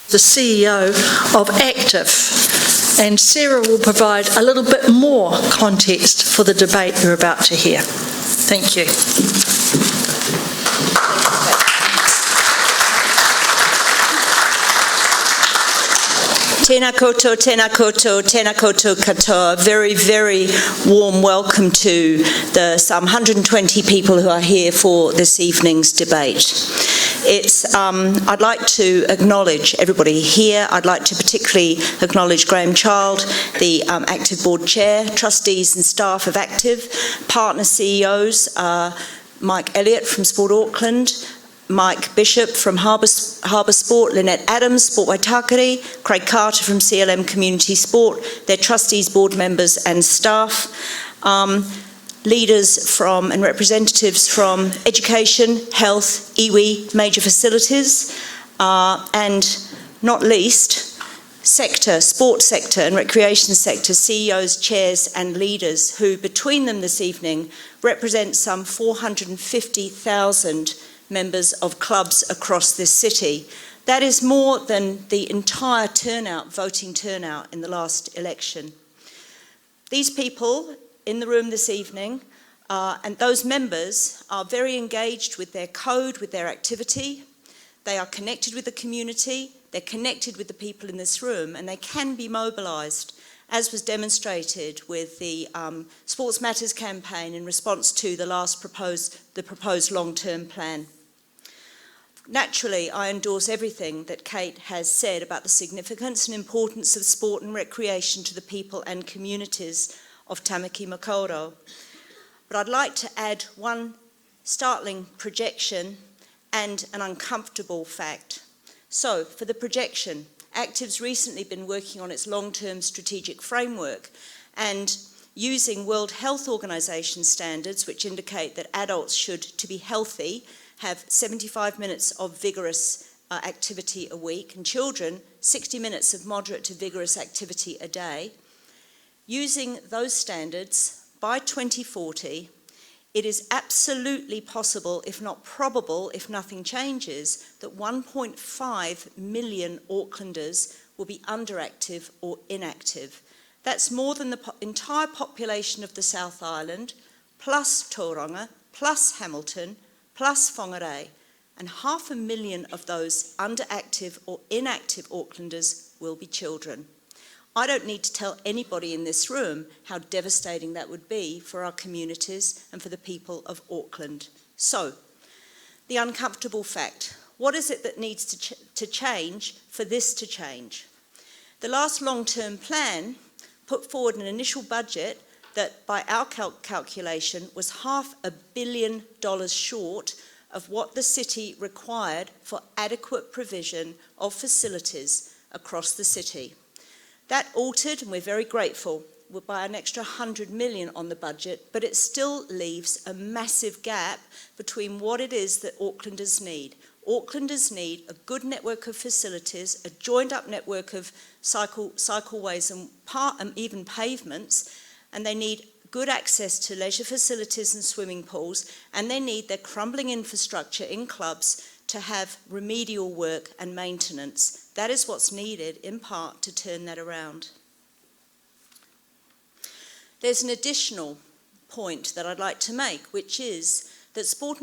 the CEO of Aktive, and Sarah will provide a little bit more context for the debate you're about to hear. Thank you. Tēnā koutou, tēnā koutou, tēnā koutou katoa. Very, very warm welcome to the some 120 people who are here for this evening's debate. I'd like to acknowledge everybody here. I'd like to particularly acknowledge Graham Child, the Aktive Board Chair, trustees and staff of Aktive, partner CEOs, Mike Elliott from Sport Auckland, Mike Bishop from Harbour Sport, Lynette Adams, Sport Waitakere, Craig Carter from CLM Community Sport, their trustees, board members and staff, leaders from and representatives from education, health, iwi, major facilities, and not least, sports sector and recreation sector CEOs, chairs and leaders who between them this evening represent some 450,000 members of clubs across this city. That is more than the entire voting turnout in the last election. These people in the room this evening and those members are very engaged with their code, with their activity. They are connected with the community, they're connected with the people in this room, and they can be mobilised, as was demonstrated with the Sports Matters campaign in response to the proposed long-term plan. Naturally, I endorse everything that Kate has said about the significance and importance of sport and recreation to the people and communities of Tāmaki Makaurau. But I'd like to add one startling projection and an uncomfortable fact. So, for the projection, Aktive's recently been working on its long-term strategic framework and using World Health Organization standards, which indicate that adults should, to be healthy, have 75 minutes of vigorous activity a week, and children 60 minutes of moderate to vigorous activity a day. Using those standards, by 2040, it is absolutely possible, if not probable, if nothing changes, that 1.5 million Aucklanders will be underactive or inactive. That's more than the entire population of the South Island, plus Tauranga, plus Hamilton, plus Whangarei, and 500,000 of those underactive or inactive Aucklanders will be children. I don't need to tell anybody in this room how devastating that would be for our communities and for the people of Auckland. So, the uncomfortable fact. What is it that needs to change for this to change? The last long-term plan put forward an initial budget that, by our calculation, was $500 million short of what the city required for adequate provision of facilities across the city. That altered, and we're very grateful, by an extra $100 million on the budget, but it still leaves a massive gap between what it is that Aucklanders need. Aucklanders need a good network of facilities, a joined-up network of cycleways and even pavements, and they need good access to leisure facilities and swimming pools, and they need their crumbling infrastructure in clubs to have remedial work and maintenance. That is what's needed, in part, to turn that around. There's an additional point that I'd like to make, which is that sport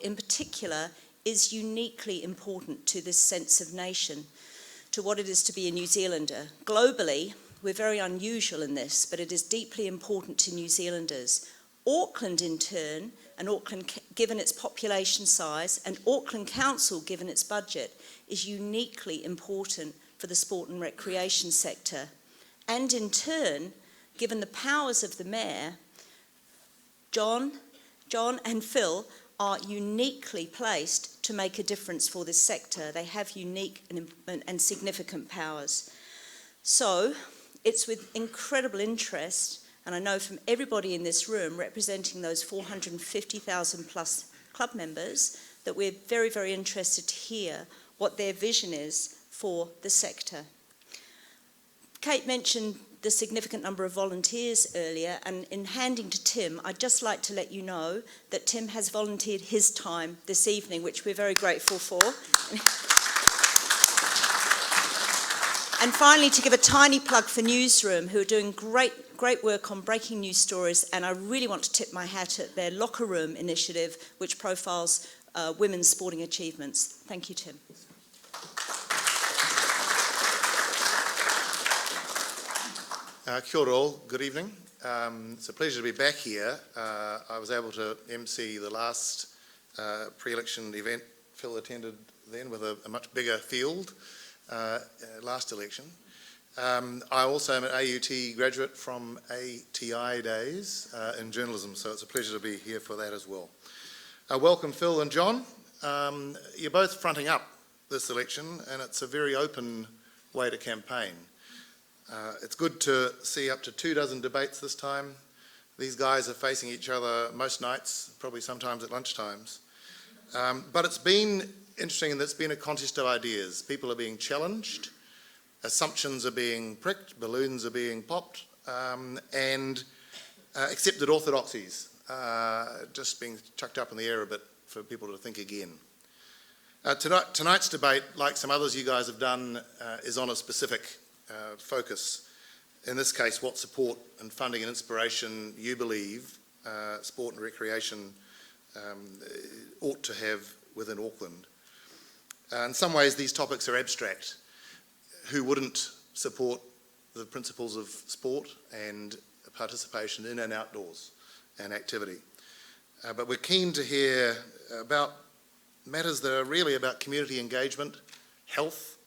in particular is uniquely important to this sense of nation, to what it is to be a New Zealander. Globally, we're very unusual in this, but it is deeply important to New Zealanders. Auckland, in turn, and Auckland, given its population size, and Auckland Council, given its budget, is uniquely important for the sport and recreation sector. And in turn, given the powers of the Mayor, John and Phil are uniquely placed to make a difference for this sector. They have unique and significant powers. So, it's with incredible interest, and I know from everybody in this room representing those 450,000 plus club members, that we're very, very interested to hear what their vision is for the sector. Kate mentioned the significant number of volunteers earlier, and in handing to Tim, I'd just like to let you know that Tim has volunteered his time this evening, which we're very grateful for. And finally, to give a tiny plug for Newsroom, who are doing great work on breaking news stories, and I really want to tip my hat at their Locker Room initiative, which profiles women's sporting achievements. Thank you, Tim. Kia ora all, good evening. It's a pleasure to be back here. I was able to MC the last pre-election event. Phil attended then with a much bigger field last election. I also am an AUT graduate from ATI days in journalism, so it's a pleasure to be here for that as well. Welcome Phil and John. You're both fronting up this election, and it's a very open way to campaign. It's good to see up to 24 debates this time. These guys are facing each other most nights, probably sometimes at lunchtimes. But it's been interesting, and it's been a contest of ideas. People are being challenged, assumptions are being pricked, balloons are being popped, and accepted orthodoxies just being chucked up in the air a bit for people to think again. Tonight's debate, like some others you guys have done, is on a specific focus. In this case, what support and funding and inspiration you believe sport and recreation ought to have within Auckland. In some ways these topics are abstract. Who wouldn't support the principles of sport and participation in and outdoors and activity? But we're keen to hear about matters that are really about community engagement, health,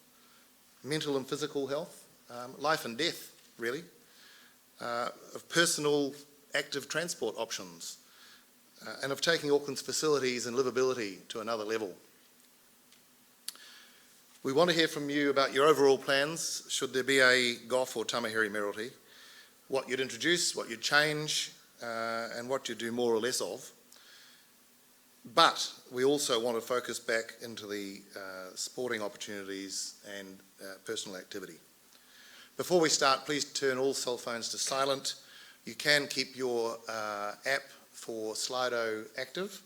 mental and physical health, life and death, really, of personal active transport options, and of taking Auckland's facilities and livability to another level. We want to hear from you about your overall plans, should there be a Goff or Tamihere Mayoralty, what you'd introduce, what you'd change, and what you'd do more or less of. But we also want to focus back into the sporting opportunities and personal activity. Before we start, please turn all cell phones to silent. You can keep your app for Slido active.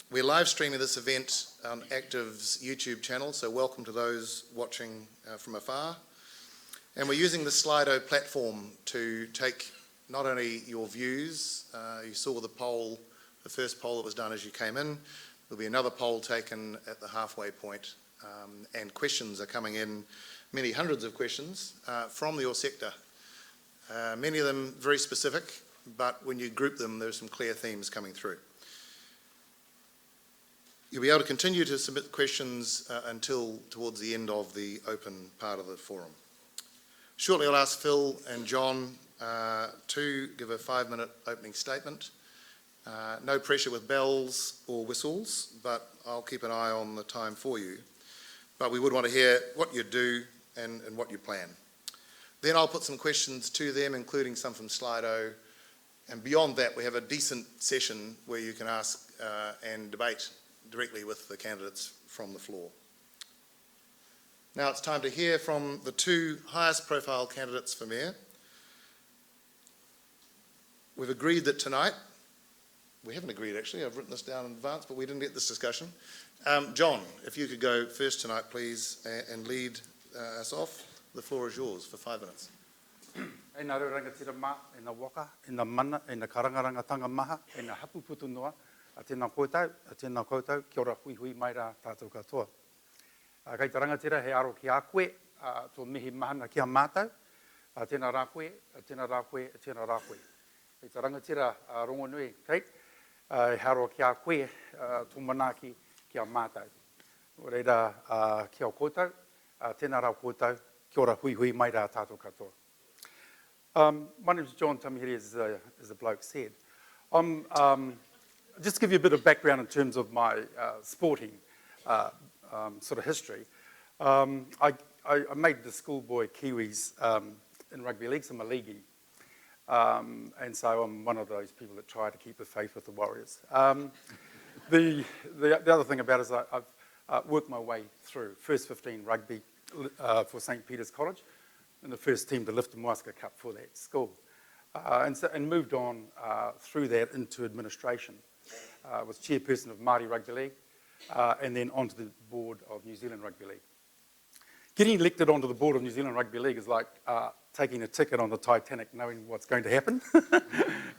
We're live streaming this event on Aktive's YouTube channel, so welcome to those watching from afar. And we're using the Slido platform to take not only your views, you saw the poll, the first poll that was done as you came in. There'll be another poll taken at the halfway point, and questions are coming in, many hundreds of questions from your sector. Many of them very specific, but when you group them, there's some clear themes coming through. You'll be able to continue to submit questions until towards the end of the open part of the forum. Shortly I'll ask Phil and John to give a 5-minute opening statement. No pressure with bells or whistles, but I'll keep an eye on the time for you. But we would want to hear what you do and what you plan. Then I'll put some questions to them, including some from Slido, and beyond that we have a decent session where you can ask and debate directly with the candidates from the floor. Now it's time to hear from the two highest profile candidates for Mayor. We've agreed that tonight, we haven't agreed actually, I've written this down in advance, but we didn't get this discussion. John, if you could go first tonight please and lead us off. The floor is yours for 5 minutes. E nā reo rangatira mā, e nā waka, e nā mana, e nā karangarangatanga maha, e nā hapu putu noa, a tēnā koutou, kia ora hui hui mai rā tātou katoa. Kei tā rangatira he aro ki a koe, tō mihi mahana ki a mātou, a tēnā rā koe, a tēnā rā koe, a tēnā rā koe. Kei tā rangatira rongo nui, kei, he aro ki a koe, tō manaki ki a mātou. O reira ki a koutou, tēnā rā koutou, kia ora hui hui mai rā tātou katoa. My name is John Tamihere, as the bloke said. Just to give you a bit of background in terms of my sporting sort of history. I made the schoolboy Kiwis in rugby league, so I'm a leaguey. And so I'm one of those people that try to keep the faith with the Warriors. The other thing about it is I've worked my way through first 15 rugby for St. Peter's College, and the first team to lift the Muaska Cup for that school. And moved on through that into administration. Was chairperson of Māori Rugby League, and then onto the board of New Zealand Rugby League. Getting elected onto the board of New Zealand Rugby League is like taking a ticket on the Titanic, knowing what's going to happen.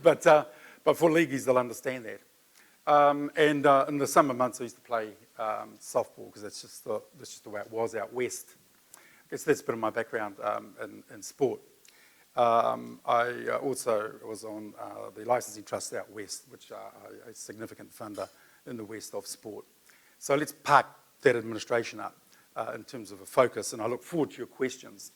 But for leagueies, they'll understand that. And in the summer months, I used to play softball because that's just the way it was out west. I guess that's a bit of my background in sport. I also was on the licensing trust out west, which are a significant funder in the west of sport. So let's park that administration up in terms of a focus, and I look forward to your questions.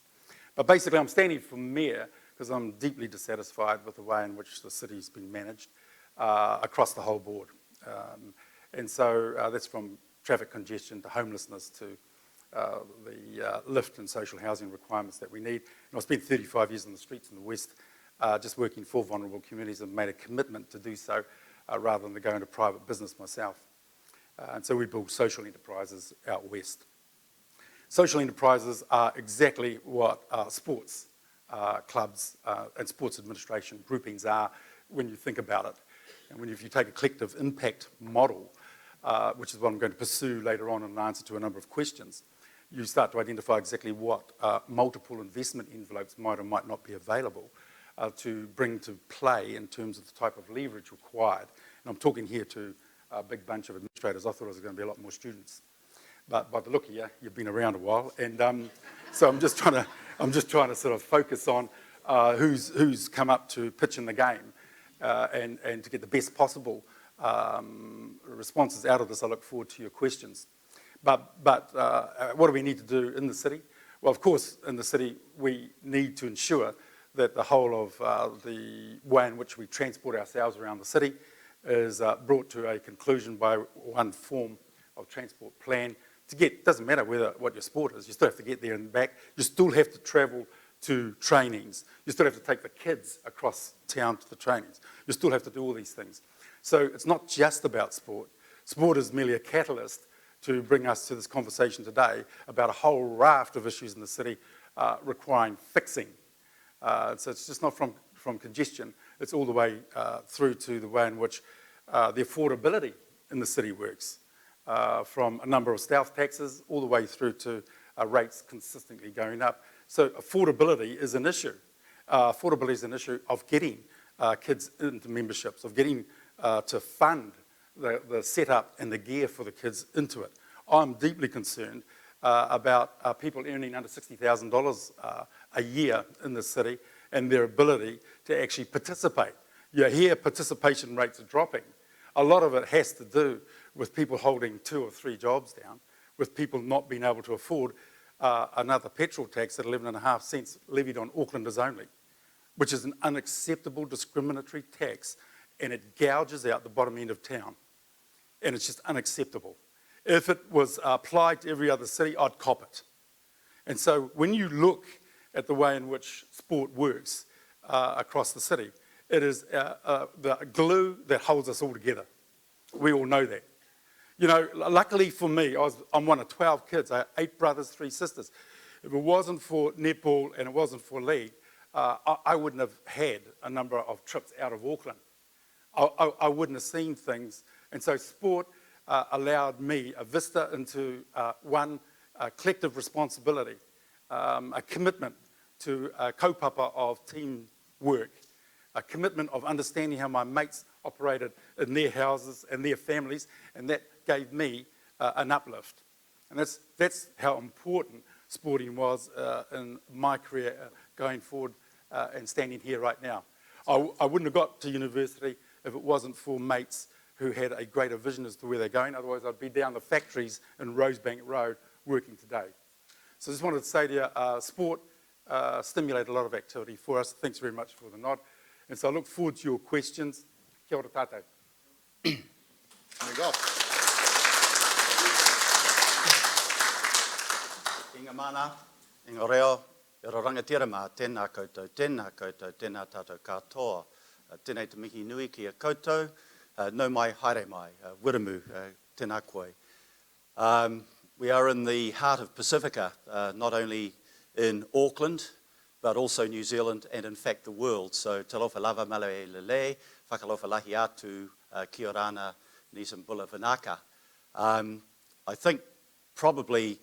But basically, I'm standing for mayor because I'm deeply dissatisfied with the way in which the city's been managed across the whole board. And so that's from traffic congestion to homelessness to the lift in social housing requirements that we need. And I've spent 35 years on the streets in the West just working for vulnerable communities and made a commitment to do so rather than to go into private business myself. And so we build social enterprises out west. Social enterprises are exactly what sports clubs and sports administration groupings are when you think about it. And if you take a collective impact model, which is what I'm going to pursue later on in answer to a number of questions, you start to identify exactly what multiple investment envelopes might or might not be available to bring to play in terms of the type of leverage required. And I'm talking here to a big bunch of administrators. I thought it was going to be a lot more students. But by the look of you, you've been around a while. And so I'm just trying to sort of focus on who's come up to pitch in the game and to get the best possible responses out of this. I look forward to your questions. But what do we need to do in the city? Well, of course, in the city, we need to ensure that the whole of the way in which we transport ourselves around the city is brought to a conclusion by one form of transport plan. Doesn't matter what your sport is, you still have to get there and back. You still have to travel to trainings. You still have to take the kids across town to the trainings. You still have to do all these things. So it's not just about sport. Sport is merely a catalyst to bring us to this conversation today about a whole raft of issues in the city requiring fixing. So it's just not from congestion, it's all the way through to the way in which the affordability in the city works, from a number of stealth taxes all the way through to rates consistently going up. So affordability is an issue. Affordability is an issue of getting kids into memberships, of getting to fund the setup and the gear for the kids into it. I'm deeply concerned about people earning under $60,000 a year in the city and their ability to actually participate. You hear participation rates are dropping. A lot of it has to do with people holding 2 or 3 jobs down, with people not being able to afford another petrol tax at 11.5 cents levied on Aucklanders only, which is an unacceptable discriminatory tax, and it gouges out the bottom end of town. And it's just unacceptable. If it was applied to every other city, I'd cop it. And so when you look at the way in which sport works across the city, it is the glue that holds us all together. We all know that. You know, luckily for me, I'm one of 12 kids. I have 8 brothers, 3 sisters. If it wasn't for netball and it wasn't for league, I wouldn't have had a number of trips out of Auckland. I wouldn't have seen things. And so sport allowed me a vista into one collective responsibility, a commitment to a kaupapa of teamwork, a commitment of understanding how my mates operated in their houses and their families, and that gave me an uplift. And that's how important sporting was in my career going forward and standing here right now. I wouldn't have got to university if it wasn't for mates who had a greater vision as to where they're going. Otherwise, I'd be down the factories in Rosebank Road working today. So I just wanted to say to you, sport stimulated a lot of activity for us. Thanks very much for the nod. And so I look forward to your questions. Kia ora tātou. Goff. Inga mana, inga reo, e ro rangatira mā, tēnā koutou, tēnā tātou katoa, tēnei te mihi nui ki a koutou, no mai, haere mai, wiramu, tēnā koe. We are in the heart of Pacifica, not only in Auckland, but also New Zealand and in fact the world. So talofa lava male lele, whakalofa lahi atu, ki orana, nisam bula vinaka. I think probably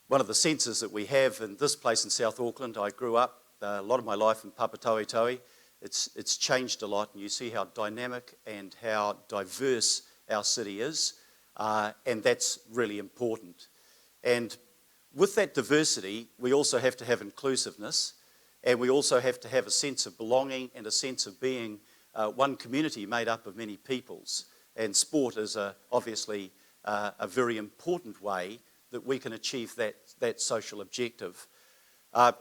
one of the senses that we have in this place in South Auckland. I grew up a lot of my life in Papatoetoe. It's changed a lot, and you see how dynamic and how diverse our city is, and that's really important. And with that diversity, we also have to have inclusiveness, and we also have to have a sense of belonging and a sense of being one community made up of many peoples. And sport is obviously a very important way that we can achieve that social objective.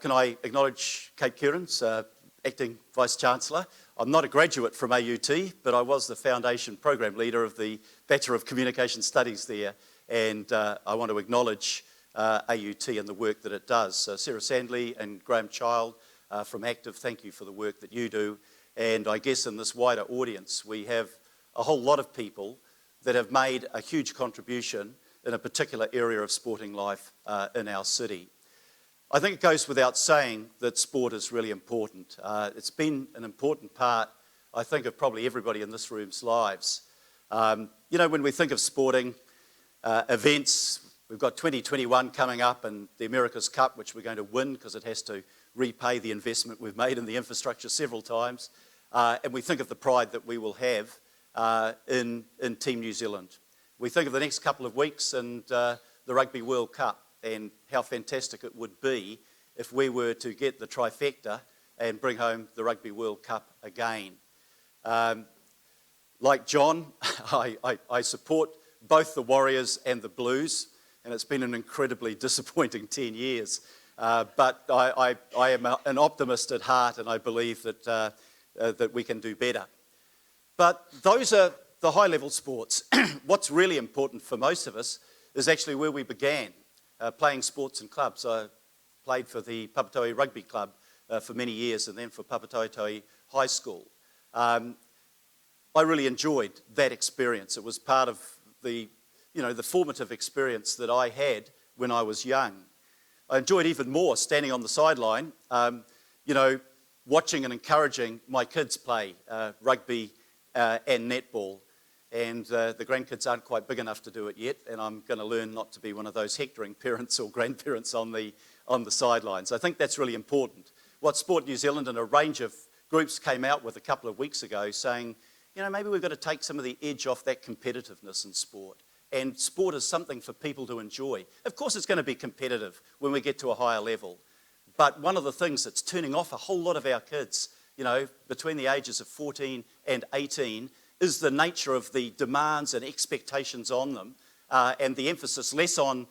Can I acknowledge Kate Kearns, Acting Vice-Chancellor? I'm not a graduate from AUT, but I was the foundation program leader of the Bachelor of Communication Studies there, and I want to acknowledge AUT and the work that it does. Sarah Sandley and Graham Child from Aktive, thank you for the work that you do. And I guess in this wider audience, we have a whole lot of people that have made a huge contribution in a particular area of sporting life in our city. I think it goes without saying that sport is really important. It's been an important part, I think, of probably everybody in this room's lives. You know, when we think of sporting events, we've got 2021 coming up and the America's Cup, which we're going to win because it has to repay the investment we've made in the infrastructure several times. And we think of the pride that we will have in Team New Zealand. We think of the next couple of weeks and the Rugby World Cup and how fantastic it would be if we were to get the trifecta and bring home the Rugby World Cup again. Like John, I support both the Warriors and the Blues, and it's been an incredibly disappointing 10 years. But I am an optimist at heart, and I believe that we can do better. But those are the high-level sports. What's really important for most of us is actually where we began, playing sports in clubs. I played for the Papatoetoe Rugby Club for many years, and then for Papatoetoe High School. I really enjoyed that experience. It was part of the formative experience that I had when I was young. I enjoyed even more standing on the sideline, watching and encouraging my kids play rugby and netball. And the grandkids aren't quite big enough to do it yet, and I'm going to learn not to be one of those hectoring parents or grandparents on the sidelines. I think that's really important. What Sport New Zealand and a range of groups came out with a couple of weeks ago saying, maybe we've got to take some of the edge off that competitiveness in sport. And sport is something for people to enjoy. Of course it's going to be competitive when we get to a higher level. But one of the things that's turning off a whole lot of our kids, between the ages of 14 and 18, is the nature of the demands and expectations on them, and the emphasis less on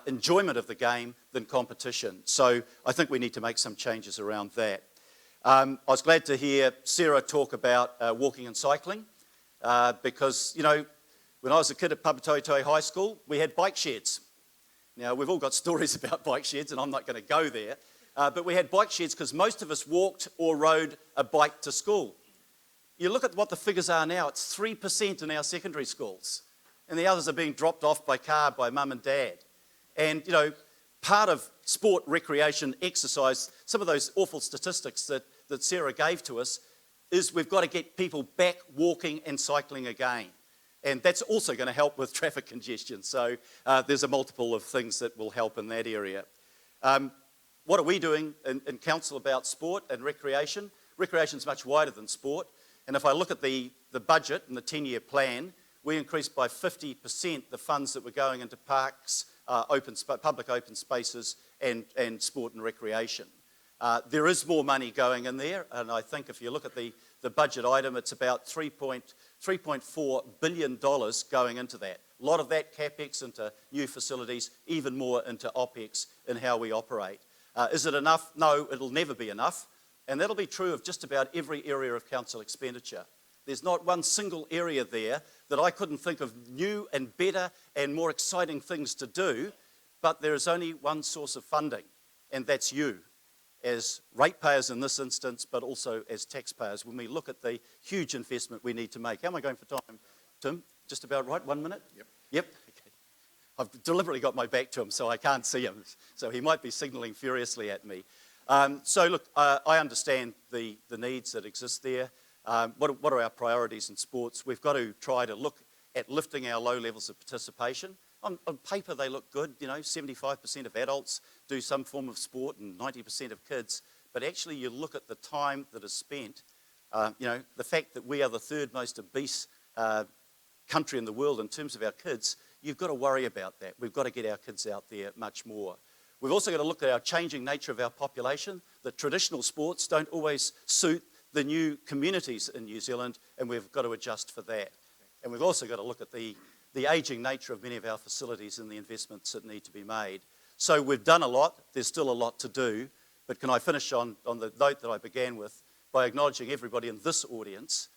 enjoyment of the game than competition. So I think we need to make some changes around that. I was glad to hear Sarah talk about walking and cycling, because, when I was a kid at Papatoetoe High School, we had bike sheds. Now, we've all got stories about bike sheds, and I'm not going to go there, but we had bike sheds because most of us walked or rode a bike to school. You look at what the figures are now, it's 3% in our secondary schools, and the others are being dropped off by car by mum and dad. And, part of sport, recreation, exercise, some of those awful statistics that Sarah gave to us, is we've got to get people back walking and cycling again. And that's also going to help with traffic congestion. So there's a multiple of things that will help in that area. What are we doing in council about sport and recreation? Recreation is much wider than sport. And if I look at the budget and the 10-year plan, we increased by 50% the funds that were going into parks, public open spaces, and sport and recreation. There is more money going in there, and I think if you look at the budget item, it's about $3.4 billion going into that. A lot of that CapEx into new facilities, even more into OpEx in how we operate. Is it enough? No, it'll never be enough. And that'll be true of just about every area of council expenditure. There's not one single area there that I couldn't think of new and better and more exciting things to do, but there is only one source of funding, and that's you, as ratepayers in this instance, but also as taxpayers, when we look at the huge investment we need to make. How am I going for time, Tim? Just about right, 1 minute? Yep. Okay. I've deliberately got my back to him so I can't see him, so he might be signalling furiously at me. So look, I understand the needs that exist there. What are our priorities in sports? We've got to try to look at lifting our low levels of participation. On paper, they look good. 75% of adults do some form of sport and 90% of kids. But actually, you look at the time that is spent, the fact that we are the third most obese country in the world in terms of our kids, you've got to worry about that. We've got to get our kids out there much more. We've also got to look at our changing nature of our population. The traditional sports don't always suit the new communities in New Zealand, and we've got to adjust for that. And we've also got to look at the ageing nature of many of our facilities and the investments that need to be made. So we've done a lot. There's still a lot to do. But can I finish on the note that I began with by acknowledging everybody in this audience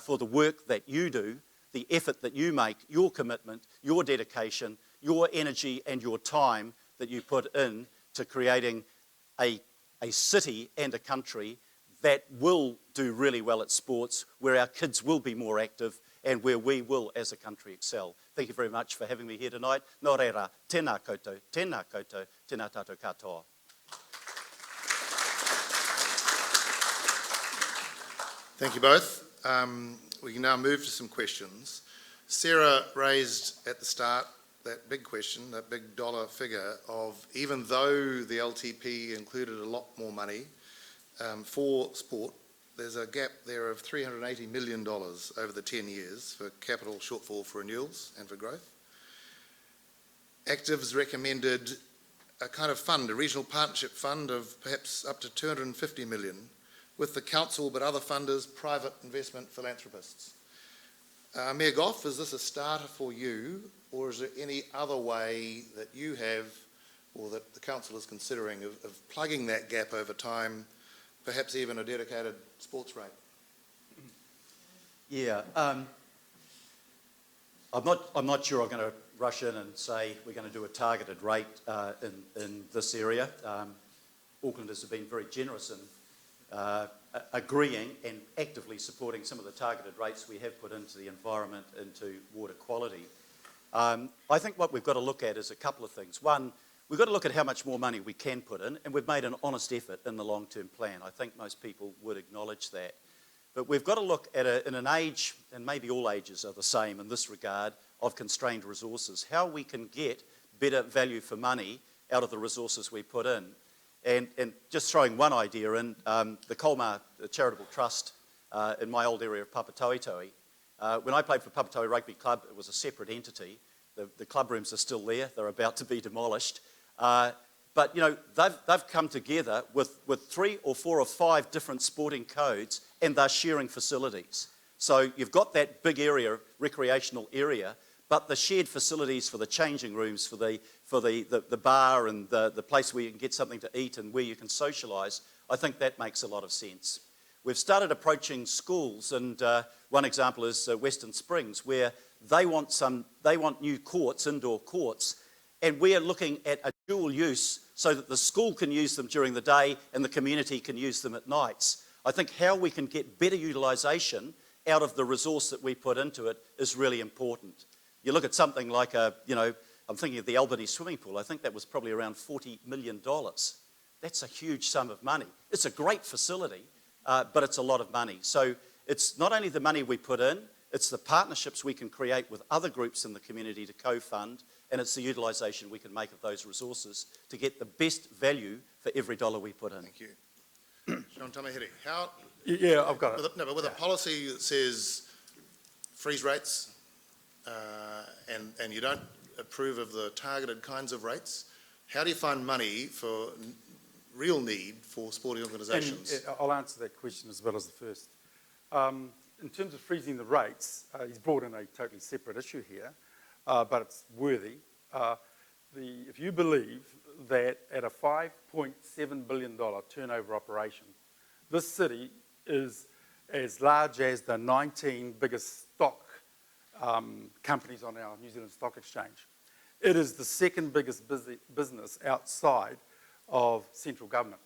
for the work that you do, the effort that you make, your commitment, your dedication, your energy and your time that you put in to creating a city and a country that will do really well at sports, where our kids will be more active and where we will, as a country, excel. Thank you very much for having me here tonight. Nō reira, tēnā koutou, tēnā koutou, tēnā tātou katoa. Thank you both. We can now move to some questions. Sarah raised at the start that big question, that big dollar figure of, even though the LTP included a lot more money for sport, there's a gap there of $380 million over the 10 years for capital shortfall for renewals and for growth. Aktive's recommended a kind of fund, a regional partnership fund of perhaps up to $250 million with the council, but other funders, private investment philanthropists. Mayor Goff, is this a starter for you, or is there any other way that you have, or that the council is considering, of plugging that gap over time, perhaps even a dedicated sports rate? Yeah, I'm not sure I'm going to rush in and say we're going to do a targeted rate in this area. Aucklanders have been very generous in agreeing and actively supporting some of the targeted rates we have put into the environment, into water quality. I think what we've got to look at is a couple of things. One, we've got to look at how much more money we can put in, and we've made an honest effort in the long-term plan. I think most people would acknowledge that. But we've got to look at in an age, and maybe all ages are the same in this regard, of constrained resources, how we can get better value for money out of the resources we put in. And just throwing one idea in, the Kolmar Charitable Trust in my old area of Papatoetoe, when I played for Papatoetoe Rugby Club, it was a separate entity. The club rooms are still there. They're about to be demolished. But, they've come together with 3 or 4 or 5 different sporting codes, and they're sharing facilities. So you've got that big area, recreational area, but the shared facilities for the changing rooms, for the bar and the place where you can get something to eat and where you can socialise, I think that makes a lot of sense. We've started approaching schools, and one example is Western Springs, where they want new courts, indoor courts, and we are looking at a dual use so that the school can use them during the day and the community can use them at nights. I think how we can get better utilisation out of the resource that we put into it is really important. You look at something like I'm thinking of the Albany swimming pool. I think that was probably around $40 million. That's a huge sum of money. It's a great facility, but it's a lot of money. So it's not only the money we put in, it's the partnerships we can create with other groups in the community to co-fund, and it's the utilisation we can make of those resources to get the best value for every dollar we put in. Thank you. Sean Tamihere, how... Yeah, I've got it. But with a policy that says freeze rates, and you don't approve of the targeted kinds of rates, how do you find money for real need for sporting organisations? And I'll answer that question as well as the first. In terms of freezing the rates, he's brought in a totally separate issue here, but it's worthy. If you believe that at a $5.7 billion turnover operation, this city is as large as the 19 biggest stock companies on our New Zealand Stock Exchange. It is the second biggest business outside of central government.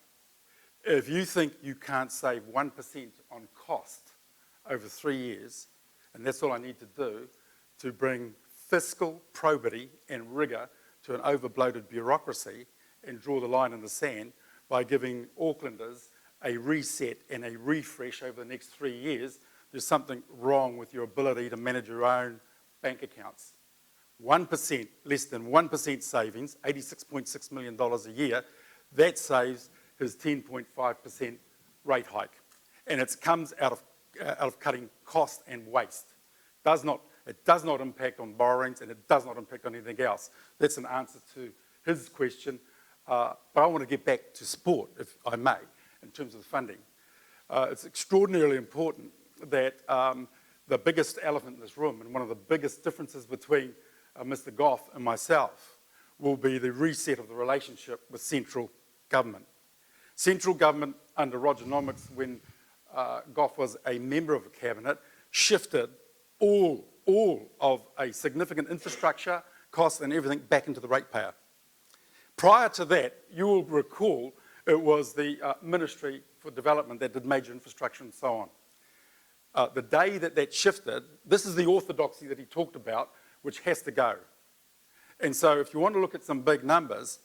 If you think you can't save 1% on cost over 3 years, and that's all I need to do to bring fiscal probity and rigour to an over-bloated bureaucracy and draw the line in the sand by giving Aucklanders a reset and a refresh over the next 3 years, there's something wrong with your ability to manage your own bank accounts. 1%, less than 1% savings, $86.6 million a year, that saves his 10.5% rate hike. And it comes out of cutting cost and waste. It does not impact on borrowings, and it does not impact on anything else. That's an answer to his question. But I want to get back to sport, if I may, in terms of the funding. It's extraordinarily important that the biggest elephant in this room, and one of the biggest differences between Mr. Goff and myself, will be the reset of the relationship with central government. Central government under Rogernomics, when Goff was a member of the cabinet, shifted all of a significant infrastructure, costs and everything back into the ratepayer. Prior to that, you will recall, it was the Ministry for Development that did major infrastructure and so on. The day that shifted, this is the orthodoxy that he talked about, which has to go. And so if you want to look at some big numbers,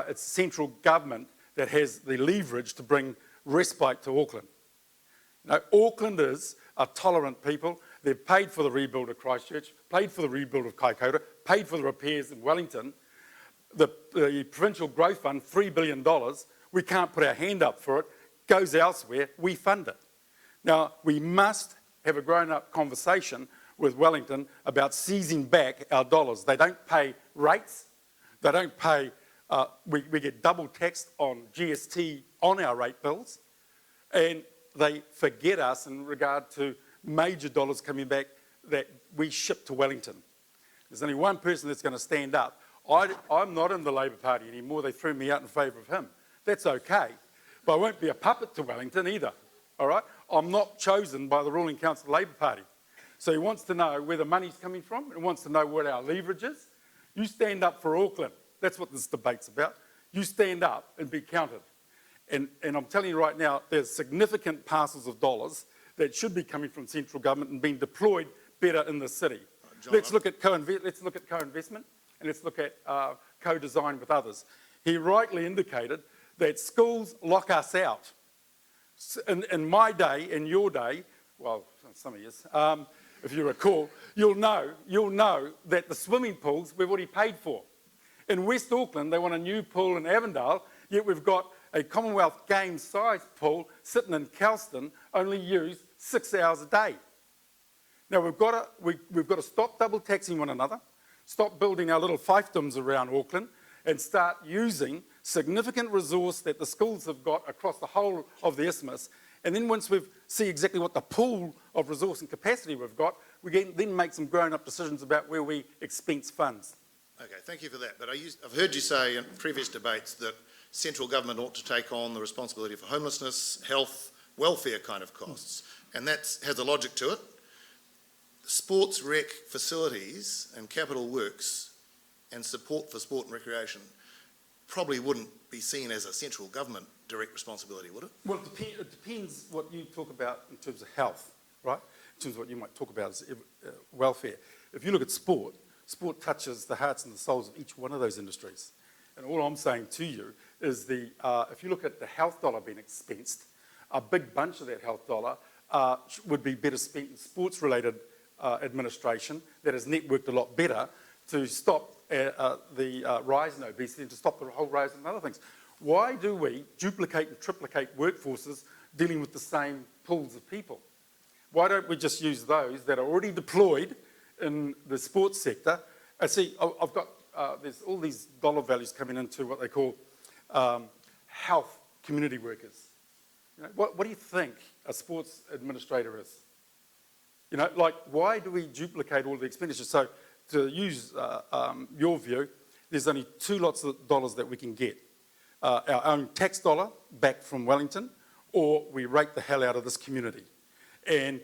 it's central government that has the leverage to bring respite to Auckland. Now, Aucklanders are tolerant people. They've paid for the rebuild of Christchurch, paid for the rebuild of Kaikoura, paid for the repairs in Wellington. The Provincial Growth Fund, $3 billion, we can't put our hand up for it, goes elsewhere, we fund it. Now, we must have a grown-up conversation with Wellington about seizing back our dollars. They don't pay rates, they don't pay, we get double taxed on GST on our rate bills, and they forget us in regard to major dollars coming back that we ship to Wellington. There's only one person that's going to stand up. I'm not in the Labour Party anymore. They threw me out in favour of him. That's okay. But I won't be a puppet to Wellington either, all right? I'm not chosen by the ruling council of the Labour Party. So he wants to know where the money's coming from and wants to know what our leverage is. You stand up for Auckland. That's what this debate's about. You stand up and be counted. And I'm telling you right now, there's significant parcels of dollars that should be coming from central government and being deployed better in the city. John, Let's look at co-investment and let's look at co-design with others. He rightly indicated that schools lock us out. In my day, in your day, well, some of yours, if you recall, you'll know that the swimming pools we've already paid for. In West Auckland, they want a new pool in Avondale, yet we've got a Commonwealth Games sized pool sitting in Kelston, only used 6 hours a day. Now we've got to stop double taxing one another, stop building our little fiefdoms around Auckland, and start using significant resource that the schools have got across the whole of the isthmus. And then once we see exactly what the pool of resource and capacity we've got, we can then make some grown-up decisions about where we expense funds. Okay, thank you for that. But I've heard you say in previous debates that central government ought to take on the responsibility for homelessness, health, welfare kind of costs. And that has a logic to it. Sports rec facilities and capital works and support for sport and recreation probably wouldn't be seen as a central government direct responsibility, would it? Well, it depends what you talk about in terms of health, right? In terms of what you might talk about as welfare. If you look at sport, sport touches the hearts and the souls of each one of those industries. And all I'm saying to you is if you look at the health dollar being expensed, a big bunch of that health dollar would be better spent in sports-related administration that has networked a lot better to stop the rise in obesity and to stop the whole rise in other things. Why do we duplicate and triplicate workforces dealing with the same pools of people? Why don't we just use those that are already deployed in the sports sector? See, I've got, there's all these dollar values coming into what they call health community workers. You know, what do you think a sports administrator is? You know, like, why do we duplicate all the expenditure? So, to use your view, there's only two lots of dollars that we can get. Our own tax dollar back from Wellington, or we rake the hell out of this community. And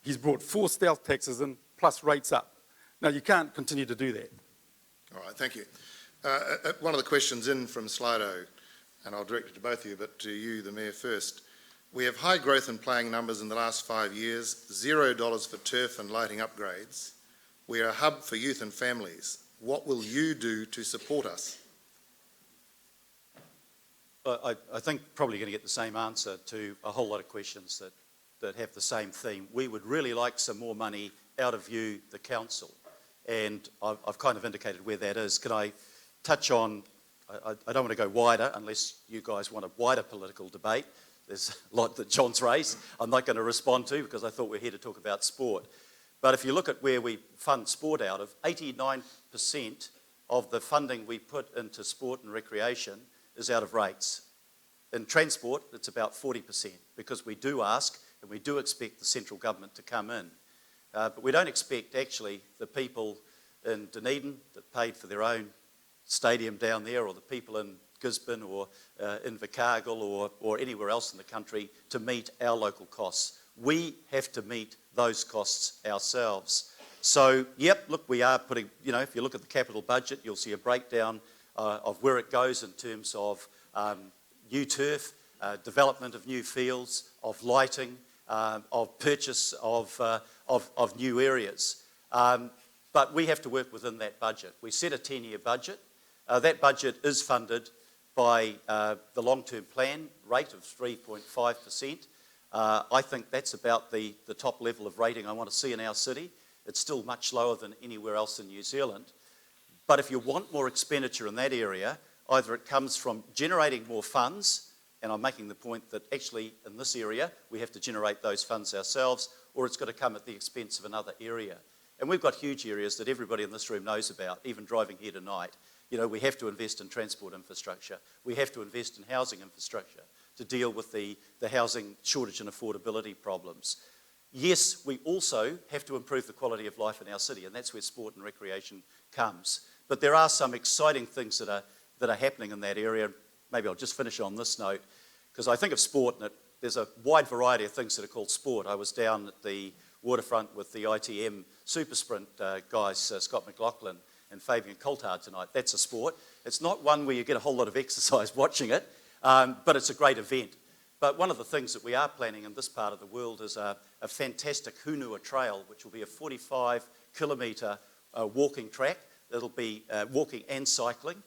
he's brought 4 stealth taxes in, plus rates up. Now, you can't continue to do that. All right, thank you. One of the questions in from Slido, and I'll direct it to both of you, but to you, the Mayor, first. We have high growth in playing numbers in the last 5 years, $0 for turf and lighting upgrades. We are a hub for youth and families. What will you do to support us? I think probably going to get the same answer to a whole lot of questions that have the same theme. We would really like some more money out of you, the council. and I've kind of indicated where that is. Can I touch on, I don't want to go wider unless you guys want a wider political debate. There's a lot that John's raised I'm not going to respond to because I thought we're here to talk about sport. But if you look at where we fund sport out of, 89% of the funding we put into sport and recreation is out of rates. In transport, it's about 40% because we do ask and we do expect the central government to come in. But we don't expect actually the people in Dunedin that paid for their own stadium down there, or the people in Gisborne or in Invercargill or anywhere else in the country to meet our local costs. We have to meet those costs ourselves. So, yep, look, we are putting, if you look at the capital budget, you'll see a breakdown of where it goes in terms of new turf, development of new fields, of lighting, of purchase of new areas. But we have to work within that budget. We set a 10-year budget. That budget is funded by the long-term plan rate of 3.5%. I think that's about the top level of rating I want to see in our city. It's still much lower than anywhere else in New Zealand. But if you want more expenditure in that area, either it comes from generating more funds, and I'm making the point that actually in this area we have to generate those funds ourselves, or it's got to come at the expense of another area. And we've got huge areas that everybody in this room knows about, even driving here tonight. We have to invest in transport infrastructure. We have to invest in housing infrastructure to deal with the housing shortage and affordability problems. Yes, we also have to improve the quality of life in our city, and that's where sport and recreation comes. But there are some exciting things that are happening in that area. Maybe I'll just finish on this note, because I think of sport, and there's a wide variety of things that are called sport. I was down at the waterfront with the ITM Super Sprint guys, Scott McLaughlin and Fabian Coulthard tonight. That's a sport. It's not one where you get a whole lot of exercise watching it, but it's a great event. But one of the things that we are planning in this part of the world is a fantastic Hunua Trail, which will be a 45-kilometre walking track. It'll be walking and cycling.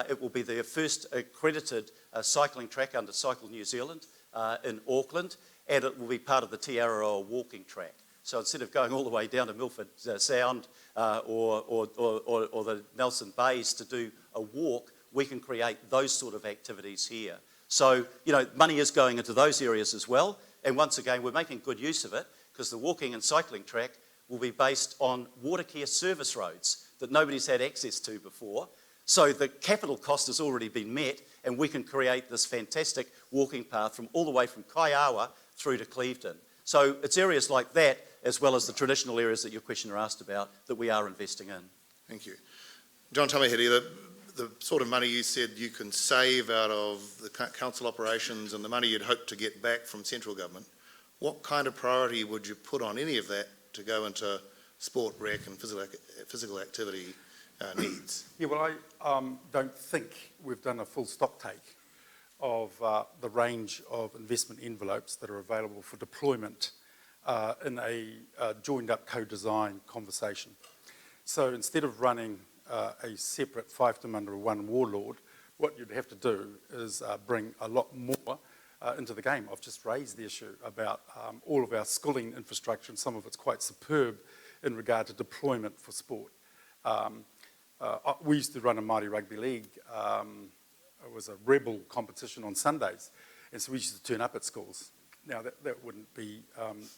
It will be the first accredited cycling track under Cycle New Zealand in Auckland, and it will be part of the Te Araroa walking track. So instead of going all the way down to Milford Sound or the Nelson Bays to do a walk, we can create those sort of activities here. So, money is going into those areas as well. And once again, we're making good use of it because the walking and cycling track will be based on water care service roads that nobody's had access to before. So the capital cost has already been met, and we can create this fantastic walking path from all the way from Kaiawa through to Clevedon. So it's areas like that, as well as the traditional areas that your questioner asked about, that we are investing in. Thank you. John Tamihere, the sort of money you said you can save out of the council operations and the money you'd hope to get back from central government, what kind of priority would you put on any of that to go into sport, rec and physical activity needs? Yeah, well, I don't think we've done a full stock take of the range of investment envelopes that are available for deployment in a joined-up co-design conversation. So instead of running a separate fiefdom under one warlord, what you'd have to do is bring a lot more into the game. I've just raised the issue about all of our schooling infrastructure, and some of it's quite superb in regard to deployment for sport. We used to run a Māori Rugby League. It was a rebel competition on Sundays, and so we used to turn up at schools. Now, that wouldn't be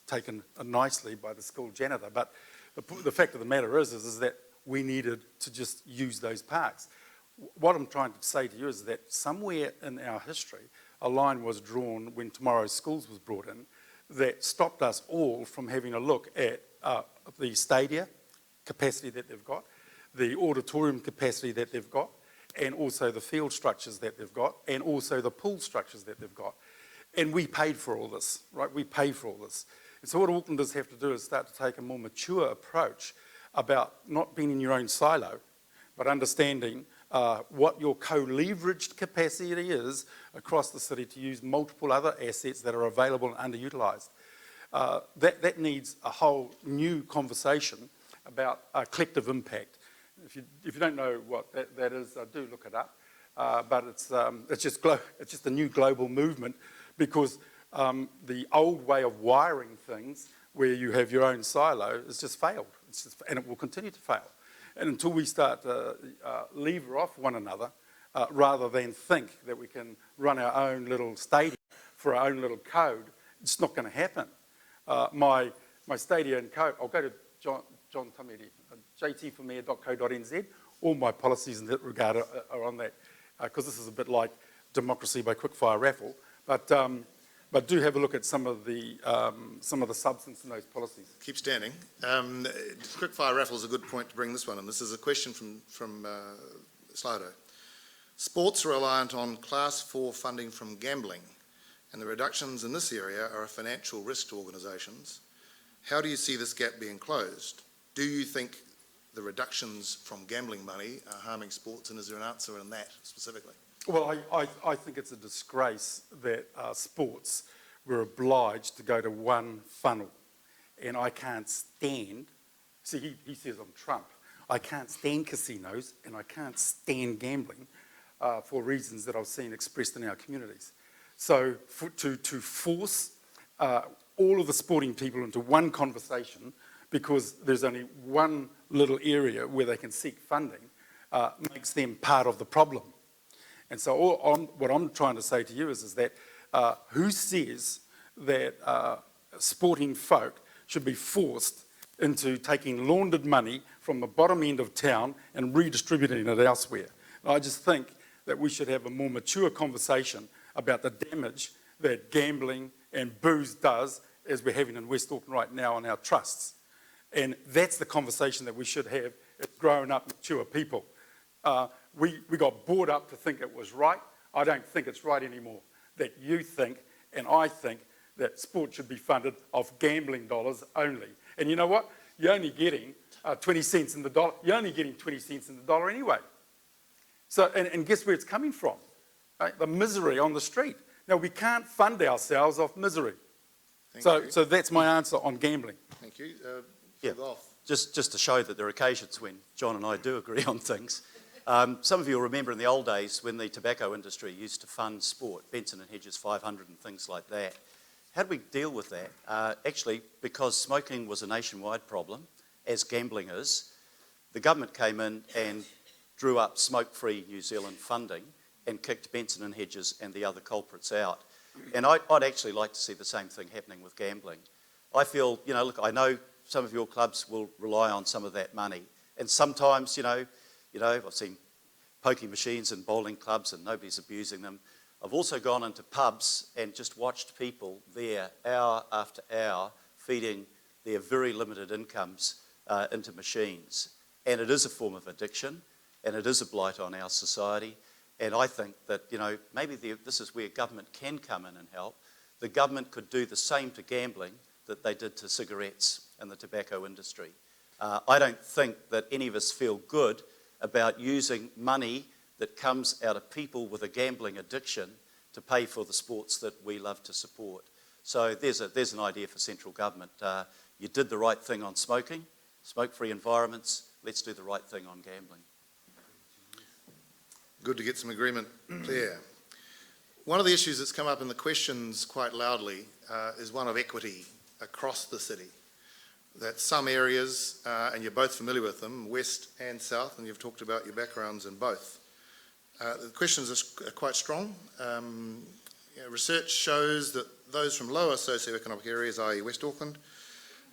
taken nicely by the school janitor, but the fact of the matter is that we needed to just use those parks. What I'm trying to say to you is that somewhere in our history, a line was drawn when Tomorrow's Schools was brought in that stopped us all from having a look at the stadia capacity that they've got, the auditorium capacity that they've got, and also the field structures that they've got, and also the pool structures that they've got. And we paid for all this, right? We pay for all this. And so what Aucklanders have to do is start to take a more mature approach about not being in your own silo, but understanding what your co-leveraged capacity is across the city to use multiple other assets that are available and underutilised. That needs a whole new conversation about collective impact. If you don't know what that is, do look it up. But it's just a new global movement, because the old way of wiring things, where you have your own silo, has just failed. And it will continue to fail. And until we start to lever off one another, rather than think that we can run our own little stadium for our own little code, it's not going to happen. My stadium code, I'll go to John Tamihere, jtformayor.co.nz. All my policies in that regard are on that, because this is a bit like democracy by quickfire raffle. But do have a look at some of the substance in those policies. Keep standing. Quickfire raffle is a good point to bring this one in. This is a question from Slido. Sports are reliant on Class 4 funding from gambling, and the reductions in this area are a financial risk to organisations. How do you see this gap being closed? Do you think the reductions from gambling money are harming sports, and is there an answer in that specifically? Well, I think it's a disgrace that sports were obliged to go to one funnel, and I can't stand, see, he says I'm Trump, I can't stand casinos and I can't stand gambling for reasons that I've seen expressed in our communities. So to force all of the sporting people into one conversation because there's only one little area where they can seek funding makes them part of the problem. And so what I'm trying to say to you is that who says that sporting folk should be forced into taking laundered money from the bottom end of town and redistributing it elsewhere? And I just think that we should have a more mature conversation about the damage that gambling and booze does, as we're having in West Auckland right now on our trusts. And that's the conversation that we should have as grown up, mature people. We got brought up to think it was right. I don't think it's right anymore. That you think and I think that sport should be funded off gambling dollars only. And you know what? You're only getting 20 cents in the dollar. You're only getting 20 cents in the dollar anyway. So, and guess where it's coming from? Right? The misery on the street. Now, we can't fund ourselves off misery. So that's my answer on gambling. Thank you. Yeah. Goff. Just to show that there are occasions when John and I do agree on things. Some of you will remember in the old days when the tobacco industry used to fund sport, Benson and Hedges 500 and things like that. How did we deal with that? Actually, because smoking was a nationwide problem, as gambling is, the government came in and drew up Smoke-Free New Zealand funding and kicked Benson and Hedges and the other culprits out. And I'd actually like to see the same thing happening with gambling. I feel, you know, look, I know some of your clubs will rely on some of that money. And sometimes, you know, I've seen pokie machines in bowling clubs and nobody's abusing them. I've also gone into pubs and just watched people there hour after hour feeding their very limited incomes into machines. And it is a form of addiction and it is a blight on our society. And I think that, you know, maybe this is where government can come in and help. The government could do the same to gambling that they did to cigarettes and the tobacco industry. I don't think that any of us feel good about using money that comes out of people with a gambling addiction to pay for the sports that we love to support. So there's an idea for central government. You did the right thing on smoking, smoke-free environments. Let's do the right thing on gambling. Good to get some agreement there. One of the issues that's come up in the questions quite loudly is one of equity across the city. That some areas, and you're both familiar with them, west and south, and you've talked about your backgrounds in both. The questions are quite strong. Research shows that those from lower socioeconomic areas, i.e. West Auckland,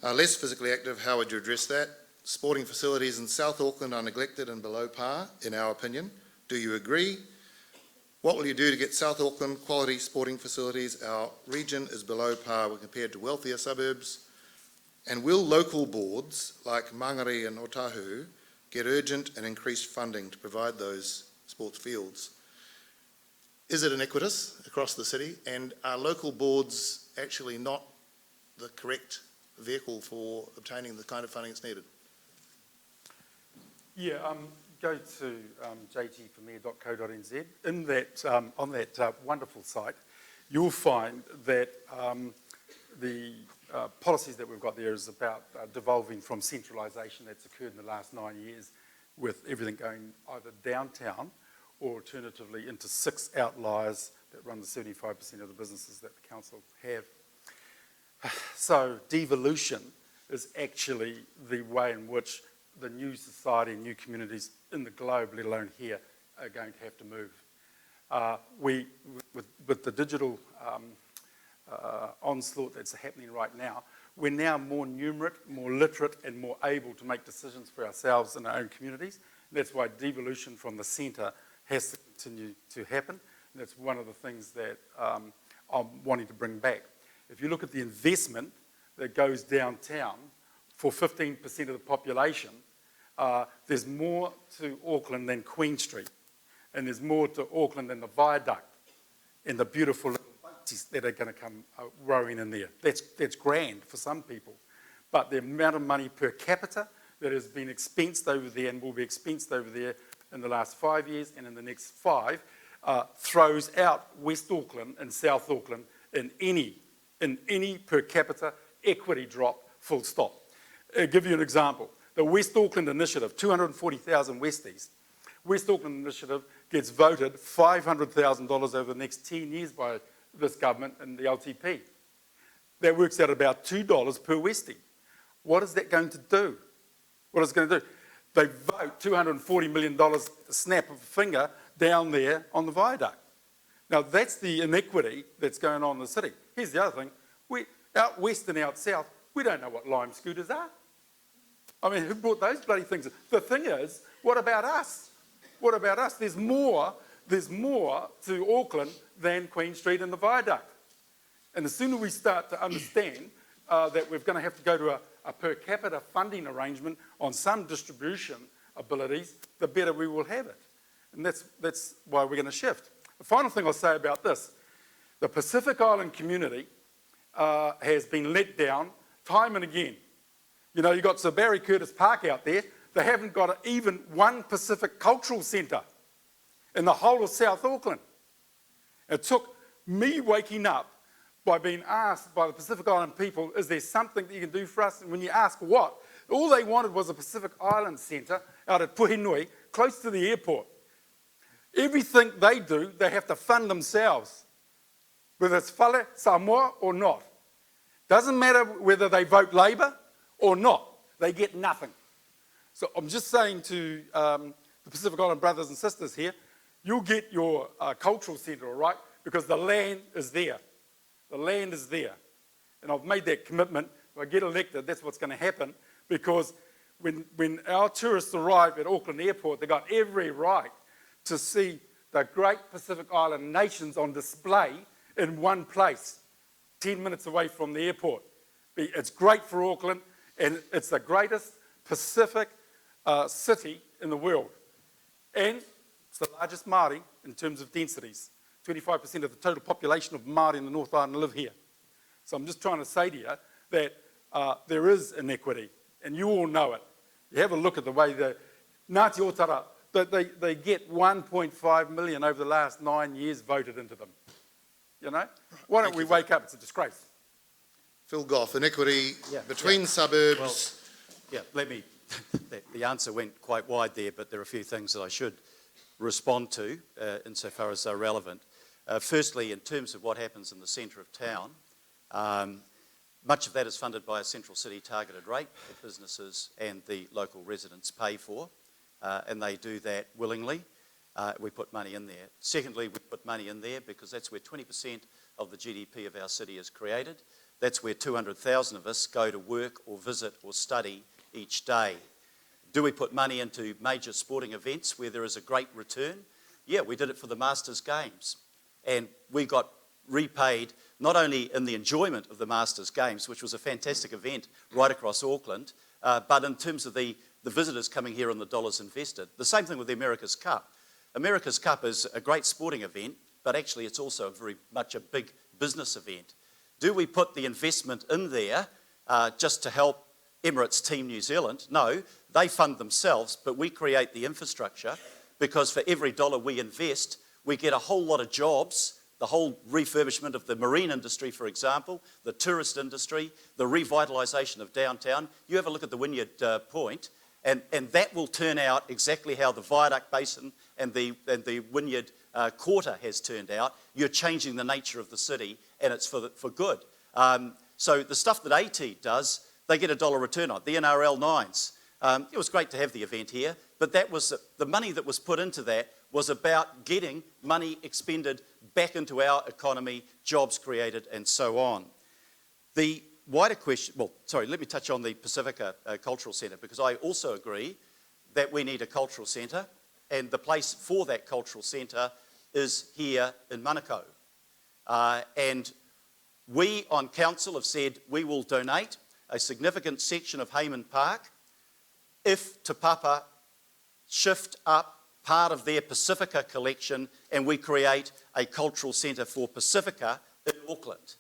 are less physically active. How would you address that? Sporting facilities in South Auckland are neglected and below par, in our opinion. Do you agree? What will you do to get South Auckland quality sporting facilities? Our region is below par when compared to wealthier suburbs. And will local boards like Mangere and Otahu get urgent and increased funding to provide those sports fields? Is it iniquitous across the city? And are local boards actually not the correct vehicle for obtaining the kind of funding that's needed? Yeah, go to jtformayor.co.nz. In that, on that wonderful site, you'll find that the policies that we've got there is about devolving from centralisation that's occurred in the last 9 years, with everything going either downtown or alternatively into 6 outliers that run the 75% of the businesses that the council have. So devolution is actually the way in which the new society and new communities in the globe, let alone here, are going to have to move. With the digital onslaught that's happening right now, we're now more numerate, more literate, and more able to make decisions for ourselves in our own communities. And that's why devolution from the centre has to continue to happen. And that's one of the things that I'm wanting to bring back. If you look at the investment that goes downtown for 15% of the population, there's more to Auckland than Queen Street. And there's more to Auckland than the viaduct and the beautiful little boats that are going to come rowing in there. That's grand for some people. But the amount of money per capita that has been expensed over there and will be expensed over there in the last 5 years and in the next 5 throws out West Auckland and South Auckland in any per capita equity drop, full stop. I'll give you an example. The West Auckland Initiative, 240,000 Westies. West Auckland Initiative gets voted $500,000 over the next 10 years by this government and the LTP. That works out about $2 per Westie. What is that going to do? What is it going to do? They vote $240 million, snap of a finger, down there on the viaduct. Now, that's the inequity that's going on in the city. Here's the other thing. Out west and out south, we don't know what lime scooters are. I mean, who brought those bloody things? The thing is, what about us? What about us? There's more to Auckland than Queen Street and the viaduct. And the sooner we start to understand that we're going to have to go to a per capita funding arrangement on some distribution abilities, the better we will have it. And that's why we're going to shift. The final thing I'll say about this, the Pacific Island community has been let down time and again. You know, you've got Sir Barry Curtis Park out there. They haven't got even one Pacific cultural centre in the whole of South Auckland. It took me waking up by being asked by the Pacific Island people, is there something that you can do for us? And when you ask what, all they wanted was a Pacific Island centre out at Puhinui, close to the airport. Everything they do, they have to fund themselves, whether it's Whale, Samoa or not. Doesn't matter whether they vote Labour or not, they get nothing. So I'm just saying to the Pacific Island brothers and sisters here, you'll get your cultural centre, all right, because the land is there. The land is there. And I've made that commitment. If I get elected, that's what's going to happen, because when our tourists arrive at Auckland Airport, they've got every right to see the great Pacific Island nations on display in one place, 10 minutes away from the airport. It's great for Auckland, and it's the greatest Pacific city in the world. And it's the largest Māori in terms of densities. 25% of the total population of Māori in the North Island live here. So I'm just trying to say to you that there is inequity, and you all know it. You have a look at the way the Ngāti Otara, they get 1.5 million over the last 9 years voted into them. You know? Why don't we wake up? It's a disgrace. Phil Goff, inequity between suburbs. Well, let me, the answer went quite wide there, but there are a few things that I should respond to insofar as they're relevant. Firstly, in terms of what happens in the centre of town, much of that is funded by a central city targeted rate that businesses and the local residents pay for, and they do that willingly. We put money in there. Secondly, we put money in there because that's where 20% of the GDP of our city is created. That's where 200,000 of us go to work or visit or study each day. Do we put money into major sporting events where there is a great return? Yeah, we did it for the Masters Games. And we got repaid not only in the enjoyment of the Masters Games, which was a fantastic event right across Auckland, but in terms of the visitors coming here and the dollars invested. The same thing with the America's Cup. America's Cup is a great sporting event, but actually it's also very much a big business event. Do we put the investment in there just to help Emirates Team New Zealand? No, they fund themselves, but we create the infrastructure because for every dollar we invest, we get a whole lot of jobs, the whole refurbishment of the marine industry, for example, the tourist industry, the revitalisation of downtown. You have a look at the Wynyard Point, and that will turn out exactly how the Viaduct Basin and the Wynyard Quarter has turned out. You're changing the nature of the city, and it's for good. So the stuff that AT does, they get $1 return on. The NRL 9s, It was great to have the event here, but that was the money that was put into that was about getting money expended back into our economy, jobs created, and so on. The wider question, well, sorry, let me touch on the Pacifica Cultural Centre, because I also agree that we need a cultural centre, and the place for that cultural centre is here in Manukau. And we on council have said we will donate a significant section of Hayman Park if Te Papa shift up part of their Pacifica collection and we create a cultural centre for Pacifica in Auckland.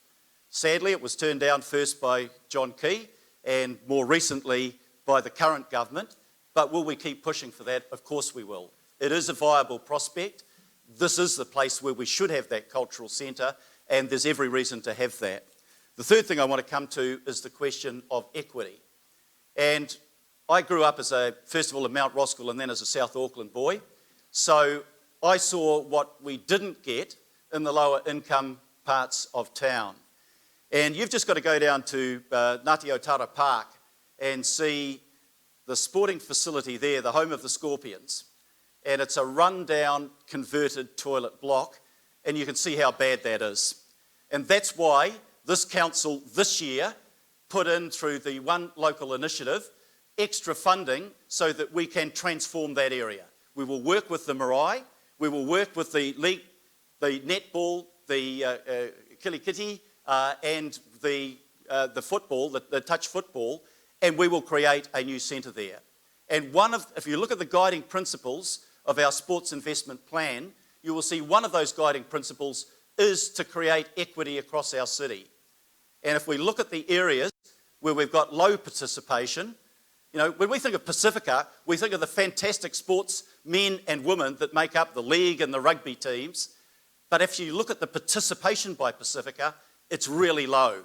Sadly, it was turned down first by John Key and more recently by the current government, but will we keep pushing for that? Of course we will. It is a viable prospect. This is the place where we should have that cultural centre, and there's every reason to have that. The third thing I want to come to is the question of equity. And I grew up as first of all, a Mount Roskill and then as a South Auckland boy. So I saw what we didn't get in the lower income parts of town. And you've just got to go down to Ngāti Otara Park and see the sporting facility there, the home of the Scorpions. And it's a run-down, converted toilet block, and you can see how bad that is. And that's why this council this year put in, through the One Local Initiative, extra funding so that we can transform that area. We will work with the marae, we will work with the league, the netball, the kilikiti, and the football, the touch football, and we will create a new centre there. And if you look at the guiding principles of our sports investment plan, you will see one of those guiding principles is to create equity across our city. And if we look at the areas where we've got low participation, you know, when we think of Pacifica, we think of the fantastic sports men and women that make up the league and the rugby teams. But if you look at the participation by Pacifica, it's really low,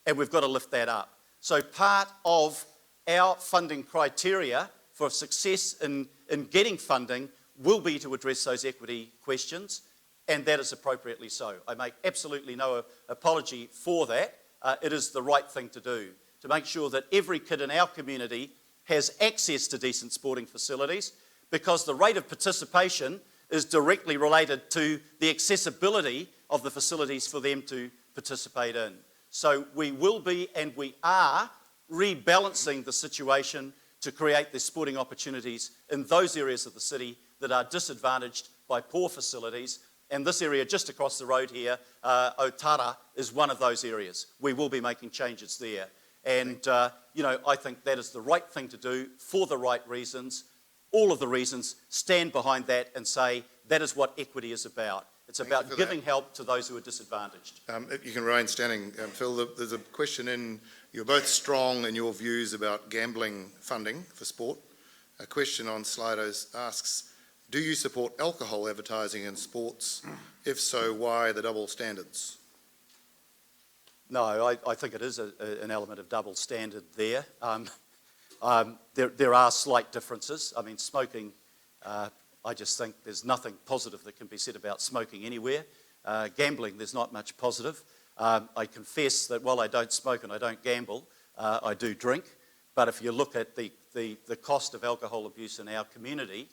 and we've got to lift that up. So part of our funding criteria for success in getting funding will be to address those equity questions, and that is appropriately so. I make absolutely no apology for that. It is the right thing to do, to make sure that every kid in our community has access to decent sporting facilities, because the rate of participation is directly related to the accessibility of the facilities for them to participate in. So we will be, and we are, rebalancing the situation to create the sporting opportunities in those areas of the city that are disadvantaged by poor facilities. And this area just across the road here, Otara, is one of those areas. We will be making changes there. And, you know, I think that is the right thing to do for the right reasons. All of the reasons, stand behind that and say that is what equity is about. It's about giving help to those who are disadvantaged. If you can remain standing, Phil, there's a question in, you're both strong in your views about gambling funding for sport. A question on Slido asks, do you support alcohol advertising in sports? If so, why the double standards? No, I think it is an element of double standard there. There are slight differences. I mean, smoking, I just think there's nothing positive that can be said about smoking anywhere. Gambling, there's not much positive. I confess that while I don't smoke and I don't gamble, I do drink. But if you look at the cost of alcohol abuse in our community,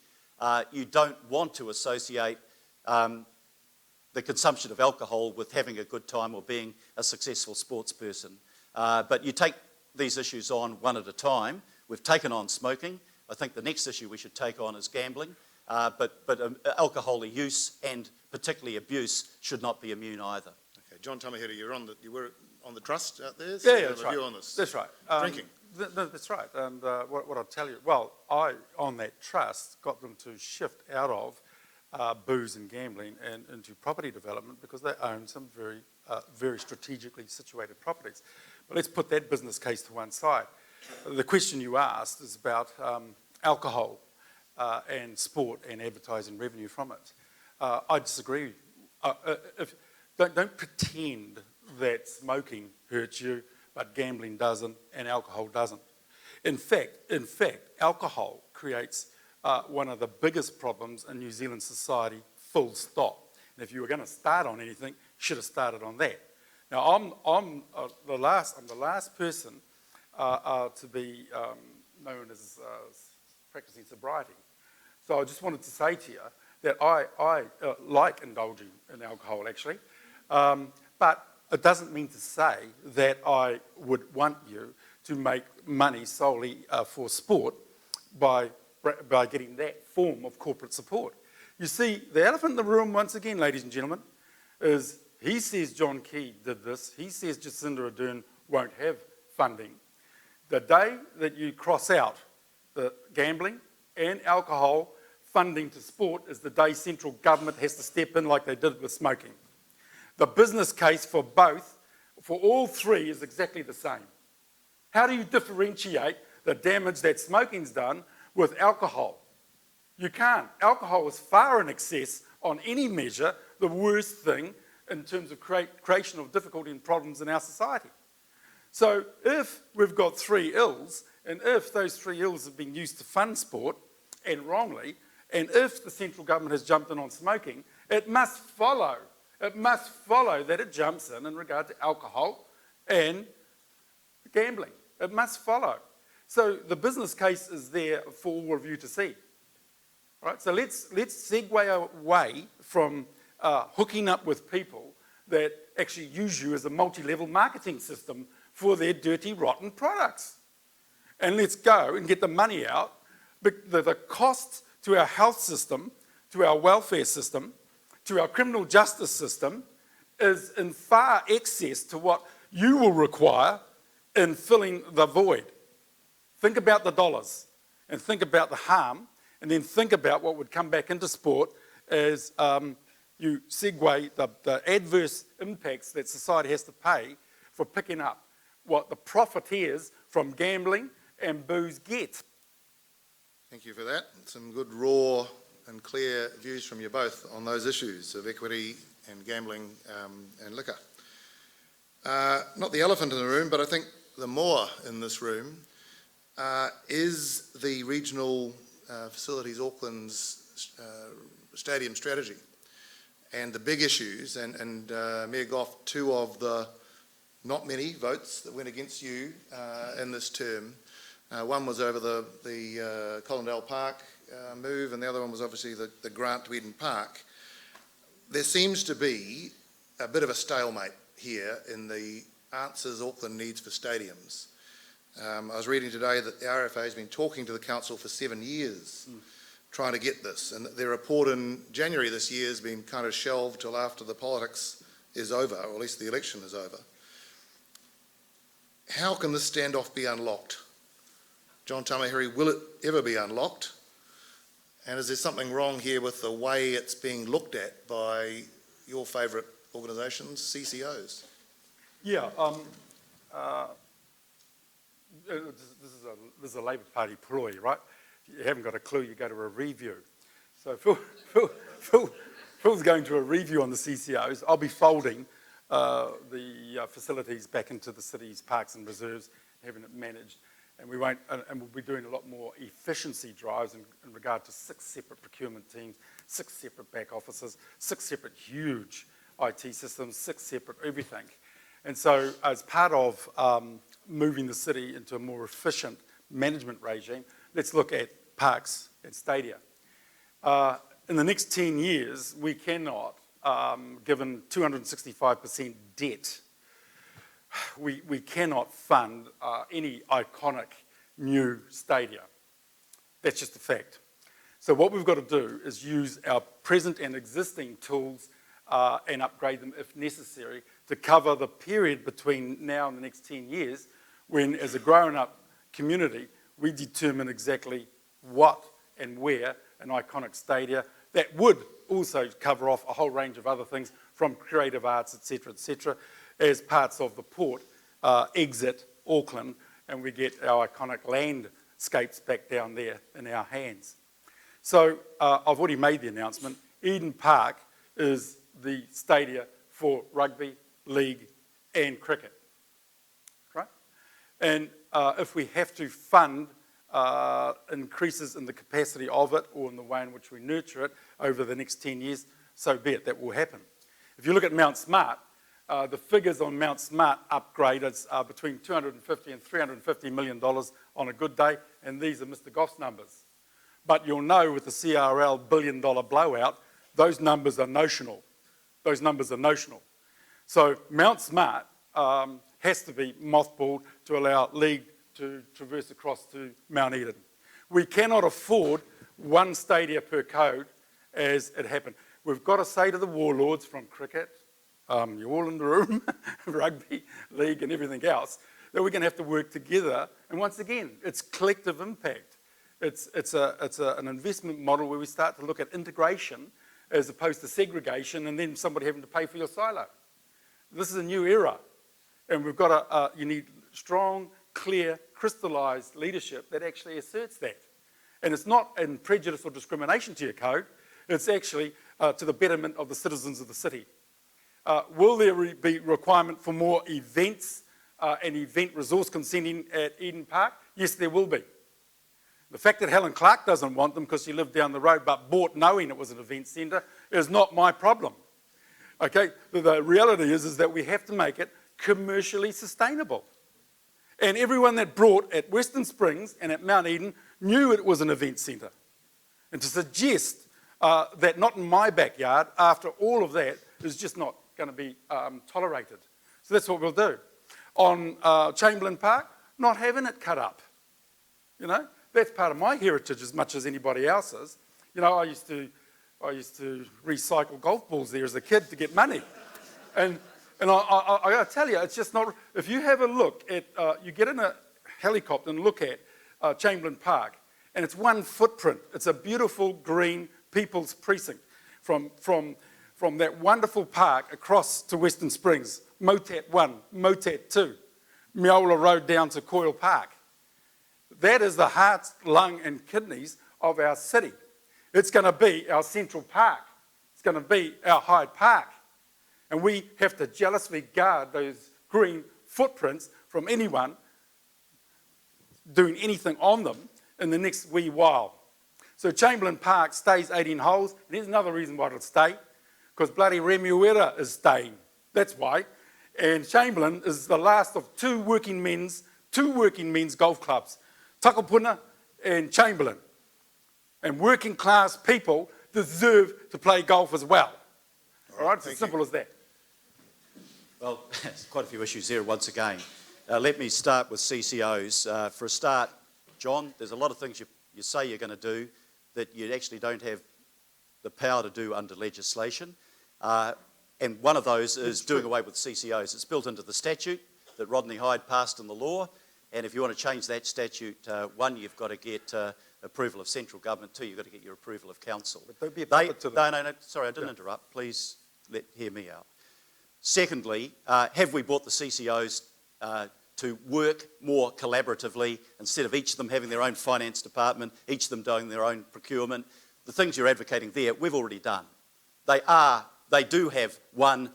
you don't want to associate the consumption of alcohol with having a good time or being a successful sports person. But you take these issues on one at a time. We've taken on smoking. I think the next issue we should take on is gambling. But alcohol use and particularly abuse should not be immune either. Okay, John Tamihere, you were on the trust out there? So Yeah, that's right. On this. That's right. Drinking. That's right. And what I'll tell you, well, I, on that trust, got them to shift out of booze and gambling and into property development because they own some very strategically situated properties. But let's put that business case to one side. The question you asked is about alcohol and sport and advertising revenue from it. I disagree. Don't pretend that smoking hurts you, but gambling doesn't and alcohol doesn't. In fact, alcohol creates one of the biggest problems in New Zealand society, full stop. And if you were going to start on anything, you should have started on that. Now, I'm the last person to be known as practicing sobriety. So I just wanted to say to you that I like indulging in alcohol, actually, but it doesn't mean to say that I would want you to make money solely for sport by getting that form of corporate support. You see, the elephant in the room, once again, ladies and gentlemen, is he says John Key did this. He says Jacinda Ardern won't have funding. The day that you cross out the gambling and alcohol funding to sport is the day central government has to step in like they did with smoking. The business case for both, for all three, is exactly the same. How do you differentiate the damage that smoking's done with alcohol? You can't. Alcohol is far in excess, on any measure, the worst thing in terms of creation of difficulty and problems in our society. So if we've got 3 ills, and if those 3 ills have been used to fund sport, and wrongly, and if the central government has jumped in on smoking, it must follow that it jumps in regard to alcohol and gambling. It must follow. So the business case is there for all of you to see. Right? So let's segue away from hooking up with people that actually use you as a multi-level marketing system for their dirty, rotten products. And let's go and get the money out. The cost to our health system, to our welfare system, to our criminal justice system is in far excess to what you will require in filling the void. Think about the dollars and think about the harm, and then think about what would come back into sport as you segue the adverse impacts that society has to pay for picking up what the profiteers from gambling and booze get. Thank you for that. Some good raw and clear views from you both on those issues of equity and gambling and liquor. Not the elephant in the room, but I think the more in this room is the regional facilities Auckland's stadium strategy and the big issues, and Mayor Goff, 2 of the not many votes that went against you in this term. One was over the Collindale Park move, and the other one was obviously the grant to Eden Park. There seems to be a bit of a stalemate here in the answers Auckland needs for stadiums. I was reading today that the RFA has been talking to the council for 7 years trying to get this, and their report in January this year has been kind of shelved till after the politics is over, or at least the election is over. How can this standoff be unlocked? John Tamihere, will it ever be unlocked? And is there something wrong here with the way it's being looked at by your favourite organisations, CCOs? Yeah, this is a Labour Party ploy, right? If you haven't got a clue, you go to a review. So Phil's going to a review on the CCOs. I'll be folding the facilities back into the city's parks and reserves, having it managed. And we'll be doing a lot more efficiency drives in regard to 6 separate procurement teams, 6 separate back offices, 6 separate huge IT systems, 6 separate everything. And so as part of moving the city into a more efficient management regime, let's look at parks and stadia. In the next 10 years, we cannot, given 265% debt, we cannot fund any iconic new stadia. That's just a fact. So what we've got to do is use our present and existing tools and upgrade them if necessary to cover the period between now and the next 10 years when, as a grown-up community, we determine exactly what and where an iconic stadia that would also cover off a whole range of other things from creative arts, etc., as parts of the port exit Auckland and we get our iconic landscapes back down there in our hands. So I've already made the announcement. Eden Park is the stadia for rugby, league and cricket, right? And if we have to fund increases in the capacity of it or in the way in which we nurture it over the next 10 years, so be it, that will happen. If you look at Mount Smart, the figures on Mount Smart upgrade is between $250 and $350 million on a good day. and these are Mr. Goff's numbers. But you'll know with the CRL $1 billion blowout, those numbers are notional. Those numbers are notional. So Mount Smart has to be mothballed to allow League to traverse across to Mount Eden. We cannot afford one stadia per code as it happened. We've got to say to the warlords from cricket, you're all in the room, rugby, league and everything else, that we're going to have to work together. And once again, it's collective impact. It's an investment model where we start to look at integration as opposed to segregation and then somebody having to pay for your silo. This is a new era. And we've got you need strong, clear, crystallised leadership that actually asserts that. And it's not in prejudice or discrimination to your code, it's actually to the betterment of the citizens of the city. Will there be requirement for more events and event resource consenting at Eden Park? Yes, there will be. The fact that Helen Clark doesn't want them because she lived down the road but bought knowing it was an event centre is not my problem. Okay, the reality is that we have to make it commercially sustainable. And everyone that brought at Western Springs and at Mount Eden knew it was an event centre. And to suggest that not in my backyard, after all of that, is just not going to be tolerated. So that's what we'll do. On Chamberlain Park, not having it cut up. You know, that's part of my heritage as much as anybody else's. You know, I used to recycle golf balls there as a kid to get money. And I got to tell you, it's just not, if you have a look at, you get in a helicopter and look at Chamberlain Park, and it's one footprint. It's a beautiful green people's precinct from that wonderful park across to Western Springs, Motat 1, Motat 2, Mayoral Road down to Coyle Park. That is the heart, lung and kidneys of our city. It's going to be our Central Park. It's going to be our Hyde Park. And we have to jealously guard those green footprints from anyone doing anything on them in the next wee while. So Chamberlain Park stays 18 holes, and here's another reason why it'll stay, because bloody Remuera is staying. That's why. And Chamberlain is the last of two working men's golf clubs, Takapuna and Chamberlain. And working class people deserve to play golf as well. All right, it's as simple as that. Well, there's quite a few issues there once again. Let me start with CCOs. For a start, John, there's a lot of things you say you're going to do that you actually don't have the power to do under legislation. And one of those is doing away with CCOs. It's built into the statute that Rodney Hyde passed in the law. And if you want to change that statute, one, you've got to get approval of central government. Two, you've got to get your approval of council. But don't be a puppet to them. No, sorry, I didn't interrupt. Please hear me out. Secondly, have we brought the CCOs to work more collaboratively instead of each of them having their own finance department, each of them doing their own procurement? The things you're advocating there, we've already done. They do have one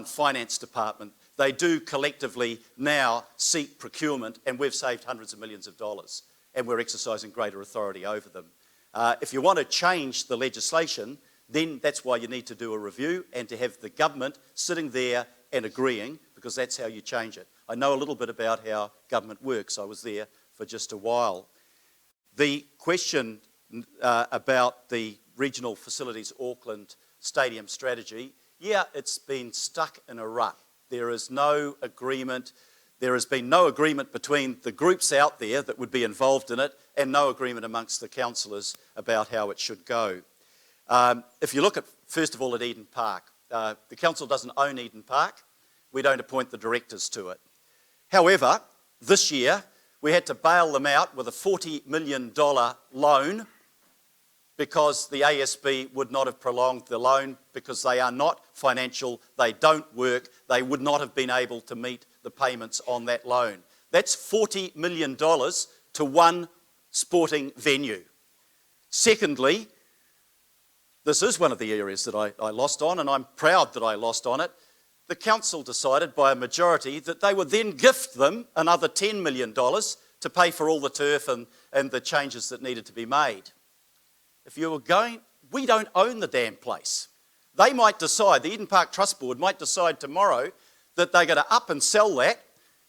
finance department. They do collectively now seek procurement, and we've saved hundreds of millions of dollars, and we're exercising greater authority over them. If you want to change the legislation, then that's why you need to do a review and to have the government sitting there and agreeing, because that's how you change it. I know a little bit about how government works. I was there for just a while. The question about the Regional Facilities Auckland Stadium strategy, yeah, it's been stuck in a rut. There is no agreement. There has been no agreement between the groups out there that would be involved in it, and no agreement amongst the councillors about how it should go. If you look at, first of all, at Eden Park, the council doesn't own Eden Park. We don't appoint the directors to it. However, this year we had to bail them out with a $40 million loan because the ASB would not have prolonged the loan because they are not financial, they don't work, they would not have been able to meet the payments on that loan. That's $40 million to one sporting venue. Secondly, this is one of the areas that I lost on, and I'm proud that I lost on it. The council decided by a majority that they would then gift them another $10 million to pay for all the turf and the changes that needed to be made. If you were going, we don't own the damn place. They might decide, the Eden Park Trust Board might decide tomorrow that they're going to up and sell that,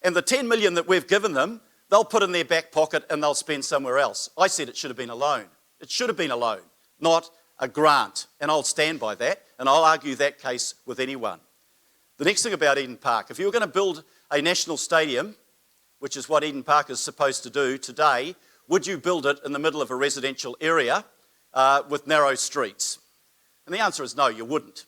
and the $10 million that we've given them, they'll put in their back pocket and they'll spend somewhere else. I said it should have been a loan. It should have been a loan, not a grant. And I'll stand by that, and I'll argue that case with anyone. The next thing about Eden Park, if you were going to build a national stadium, which is what Eden Park is supposed to do today, would you build it in the middle of a residential area with narrow streets? And the answer is no, you wouldn't.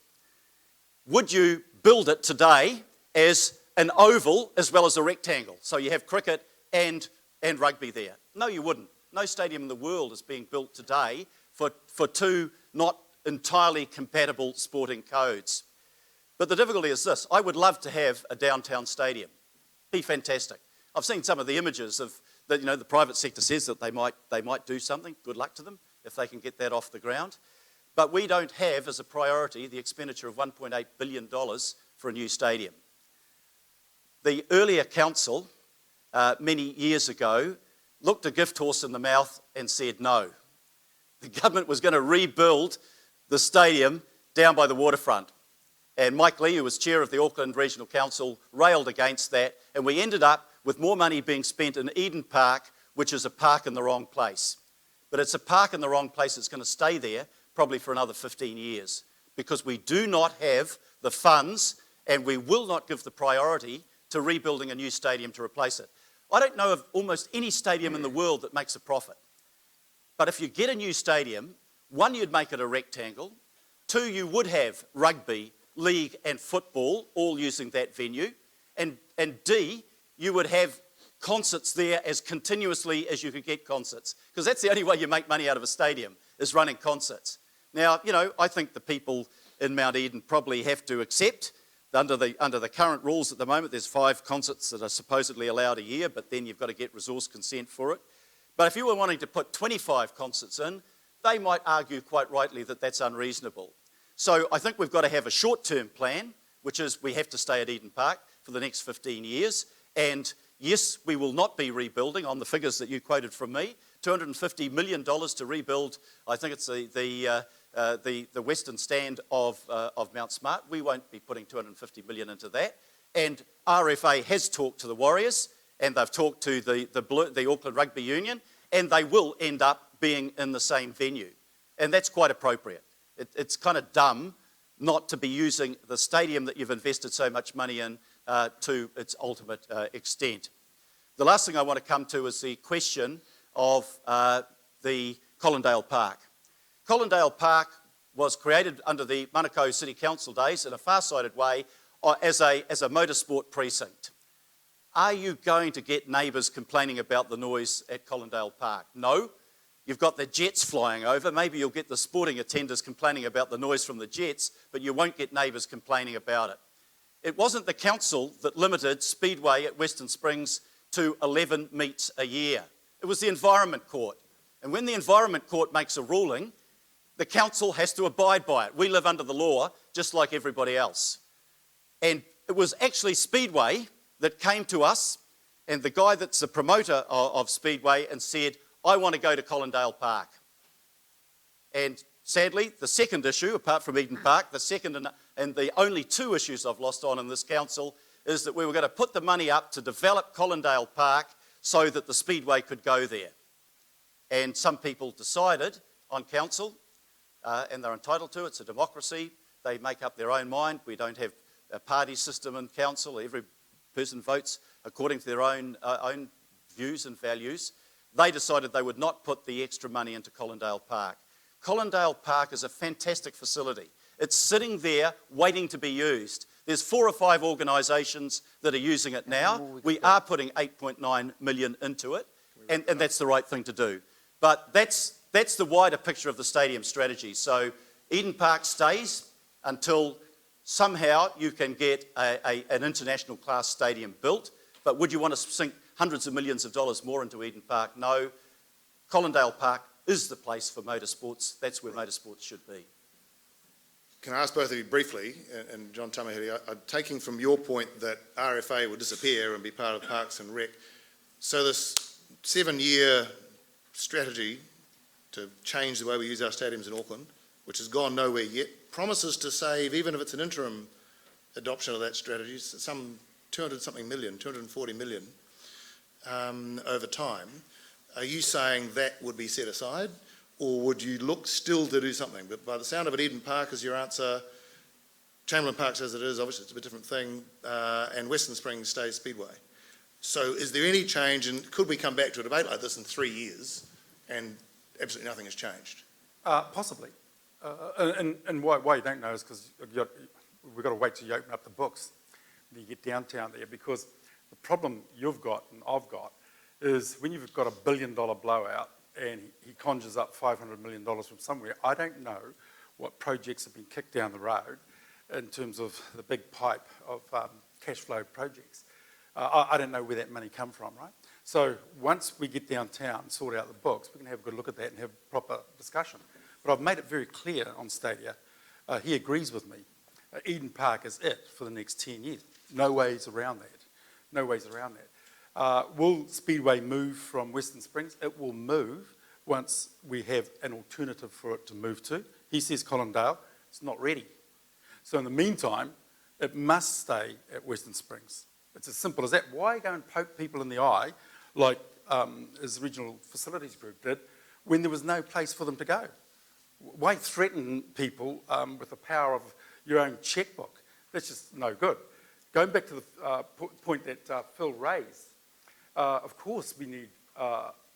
Would you build it today as an oval as well as a rectangle? So you have cricket and rugby there. No, you wouldn't. No stadium in the world is being built today for two not entirely compatible sporting codes. But the difficulty is this: I would love to have a downtown stadium. Be fantastic. I've seen some of the images of that. You know, the private sector says that they might do something. Good luck to them if they can get that off the ground. But we don't have as a priority the expenditure of $1.8 billion for a new stadium. The earlier council, many years ago, looked a gift horse in the mouth and said no. The government was going to rebuild the stadium down by the waterfront. And Mike Lee, who was chair of the Auckland Regional Council, railed against that, and we ended up with more money being spent in Eden Park, which is a park in the wrong place. But it's a park in the wrong place that's going to stay there probably for another 15 years, because we do not have the funds and we will not give the priority to rebuilding a new stadium to replace it. I don't know of almost any stadium in the world that makes a profit. But if you get a new stadium, one, you'd make it a rectangle. Two, you would have rugby, league and football all using that venue. And D, you would have concerts there as continuously as you could get concerts. Because that's the only way you make money out of a stadium, is running concerts. Now, you know, I think the people in Mount Eden probably have to accept under the current rules at the moment, there's 5 concerts that are supposedly allowed a year, but then you've got to get resource consent for it. But if you were wanting to put 25 concerts in, they might argue quite rightly that that's unreasonable. So I think we've got to have a short-term plan, which is we have to stay at Eden Park for the next 15 years. And yes, we will not be rebuilding on the figures that you quoted from me. $250 million to rebuild, I think it's the western stand of Mount Smart. We won't be putting $250 million into that. And RFA has talked to the Warriors, and they've talked to the Auckland Rugby Union, and they will end up being in the same venue. And that's quite appropriate. It's kind of dumb not to be using the stadium that you've invested so much money in to its ultimate extent. The last thing I want to come to is the question of the Colindale Park. Colindale Park was created under the Manukau City Council days in a far-sighted way as a motorsport precinct. Are you going to get neighbours complaining about the noise at Colindale Park? No. You've got the jets flying over. Maybe you'll get the sporting attenders complaining about the noise from the jets, but you won't get neighbours complaining about it. It wasn't the council that limited Speedway at Western Springs to 11 meets a year. It was the Environment Court. And when the Environment Court makes a ruling, the council has to abide by it. We live under the law just like everybody else. And it was actually Speedway that came to us, and the guy that's the promoter of Speedway, and said, I want to go to Colindale Park. And sadly, the second issue, apart from Eden Park, the second and the only 2 issues I've lost on in this council, is that we were going to put the money up to develop Colindale Park so that the Speedway could go there. And some people decided on council, and they're entitled to, it's a democracy, they make up their own mind. We don't have a party system in council. Every person votes according to their own views and values. They decided they would not put the extra money into Colindale Park. Colindale Park is a fantastic facility. It's sitting there waiting to be used. There's 4 or 5 organisations that are using it now. We are putting $8.9 million into it, and that's the right thing to do. But that's the wider picture of the stadium strategy. So Eden Park stays until somehow you can get an international class stadium built. But would you want to sink hundreds of millions of dollars more into Eden Park? No. Colindale Park is the place for motorsports. That's where motorsports should be. Can I ask both of you briefly, and John Tamihere, I'm taking from your point that RFA will disappear and be part of Parks and Rec. So this 7-year strategy to change the way we use our stadiums in Auckland, which has gone nowhere yet, promises to save, even if it's an interim adoption of that strategy, some 200-something million, 240 million. over time, are you saying that would be set aside, or would you look still to do something? But by the sound of it, Eden Park is your answer. Chamberlain Park's as it is, obviously it's a bit different thing, and Western Springs stays Speedway. So is there any change, and could we come back to a debate like this in 3 years and absolutely nothing has changed? Possibly. And why you don't know is because we've got to wait till you open up the books and you get downtown there, because the problem you've got and I've got is when you've got $1 billion blowout and he conjures up $500 million from somewhere, I don't know what projects have been kicked down the road in terms of the big pipe of cash flow projects. I don't know where that money come from, right? So once we get downtown and sort out the books, we can have a good look at that and have a proper discussion. But I've made it very clear on Stadia, he agrees with me. Eden Park is it for the next 10 years. No ways around that. No ways around that. Will Speedway move from Western Springs? It will move once we have an alternative for it to move to. He says Collindale, it's not ready. So in the meantime, it must stay at Western Springs. It's as simple as that. Why go and poke people in the eye like his regional facilities group did when there was no place for them to go? Why threaten people with the power of your own checkbook? That's just no good. Going back to the point that Phil raised, of course we need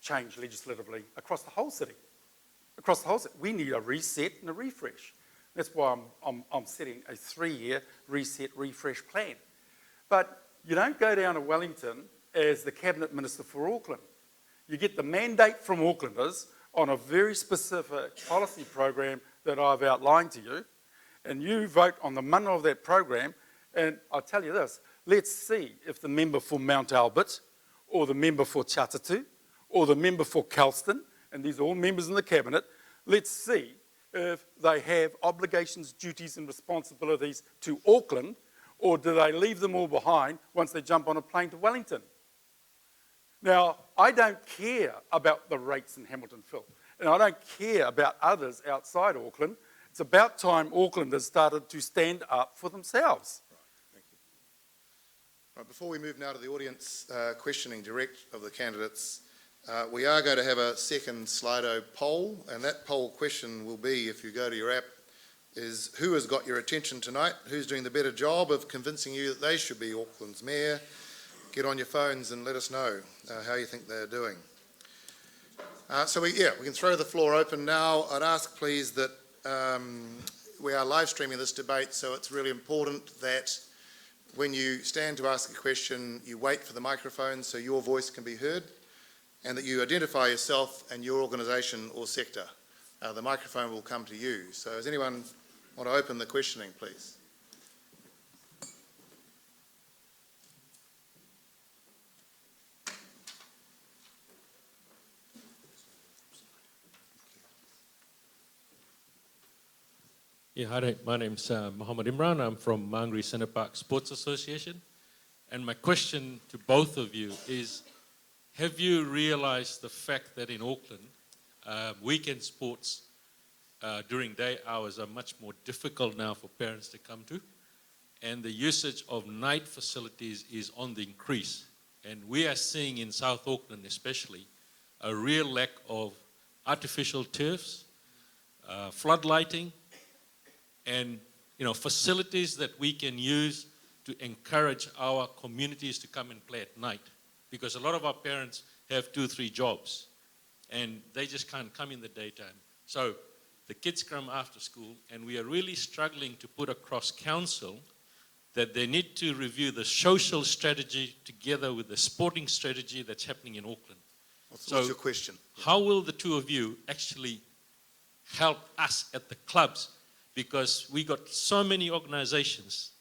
change legislatively across the whole city. Across the whole city. We need a reset and a refresh. That's why I'm setting a 3-year reset, refresh plan. But you don't go down to Wellington as the Cabinet Minister for Auckland. You get the mandate from Aucklanders on a very specific policy program that I've outlined to you, and you vote on the mana of that program, and I'll tell you this, let's see if the member for Mount Albert, or the member for Chatatu, or the member for Kelston, and these are all members in the Cabinet, let's see if they have obligations, duties and responsibilities to Auckland, or do they leave them all behind once they jump on a plane to Wellington? Now, I don't care about the rates in Hamilton, Phil, and I don't care about others outside Auckland. It's about time Aucklanders started to stand up for themselves. Right, thank you. Right, before we move now to the audience questioning direct of the candidates, we are going to have a second Slido poll, and that poll question will be, if you go to your app, is who has got your attention tonight? Who's doing the better job of convincing you that they should be Auckland's mayor? Get on your phones and let us know how you think they're doing. So we can throw the floor open now. I'd ask please that we are live streaming this debate, so it's really important that when you stand to ask a question, you wait for the microphone so your voice can be heard, and that you identify yourself and your organisation or sector. The microphone will come to you. So does anyone want to open the questioning, please? Yeah, hi, my name's Muhammad Imran. I'm from Mangere Centre Park Sports Association. And my question to both of you is, have you realised the fact that in Auckland, weekend sports during day hours are much more difficult now for parents to come to, and the usage of night facilities is on the increase. And we are seeing in South Auckland especially a real lack of artificial turfs, floodlighting, and facilities that we can use to encourage our communities to come and play at night. Because a lot of our parents have 2-3 jobs and they just can't come in the daytime. So the kids come after school, and we are really struggling to put across council that they need to review the social strategy together with the sporting strategy that's happening in Auckland. What's your question? How will the two of you actually help us at the clubs? Because we got so many organizations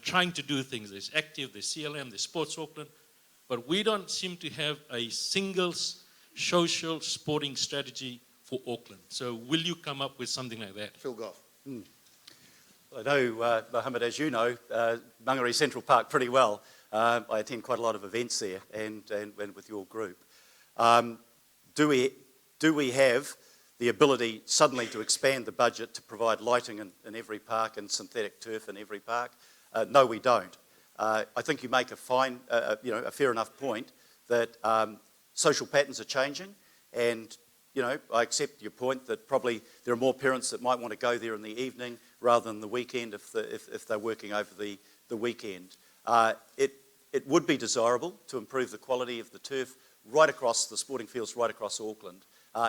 trying to do things. There's Aktive, there's CLM, there's Sports Auckland, but we don't seem to have a single social sporting strategy for Auckland. So will you come up with something like that? Phil Goff. I know, Mohammed, as you know, Mangere Central Park pretty well. I attend quite a lot of events there and with your group. Do we have the ability suddenly to expand the budget to provide lighting in every park and synthetic turf in every park? No, we don't. I think you make a fair enough point that social patterns are changing, and I accept your point that probably there are more parents that might want to go there in the evening rather than the weekend if they're working over the weekend. It would be desirable to improve the quality of the turf right across the sporting fields, right across Auckland,